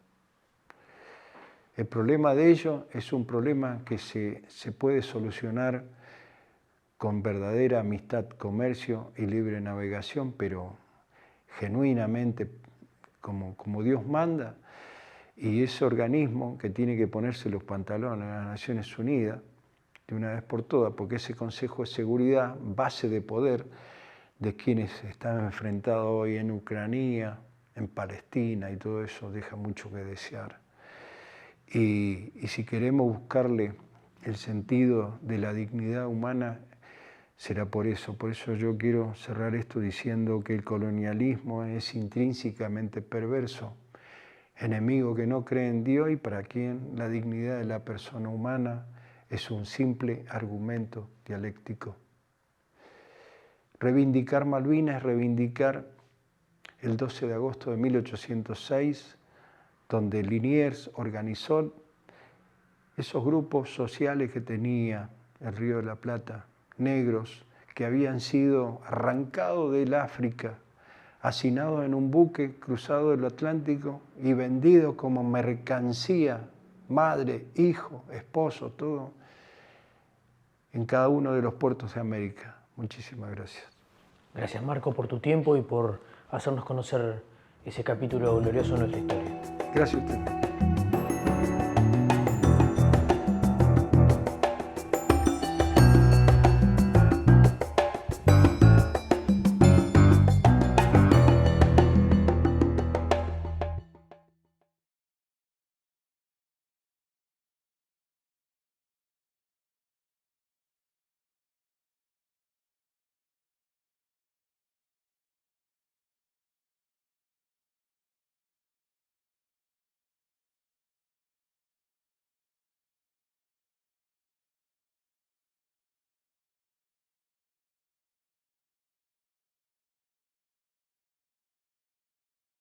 El problema de ellos es un problema que se puede solucionar con verdadera amistad, comercio y libre navegación, pero genuinamente como Dios manda, y ese organismo que tiene que ponerse los pantalones en las Naciones Unidas, de una vez por todas, porque ese Consejo de Seguridad, base de poder de quienes están enfrentados hoy en Ucrania, en Palestina y todo eso, deja mucho que desear. Y si queremos buscarle el sentido de la dignidad humana, será por eso. Por eso yo quiero cerrar esto diciendo que el colonialismo es intrínsecamente perverso, enemigo que no cree en Dios y para quien la dignidad de la persona humana es un simple argumento dialéctico. Reivindicar Malvinas es reivindicar el 12 de agosto de 1806, donde Liniers organizó esos grupos sociales que tenía el Río de la Plata, negros, que habían sido arrancados del África, hacinados en un buque cruzado el Atlántico y vendidos como mercancía, madre, hijo, esposo, todo, en cada uno de los puertos de América. Muchísimas gracias. Gracias, Marco, por tu tiempo y por hacernos conocer ese capítulo glorioso de nuestra historia. Gracias a usted.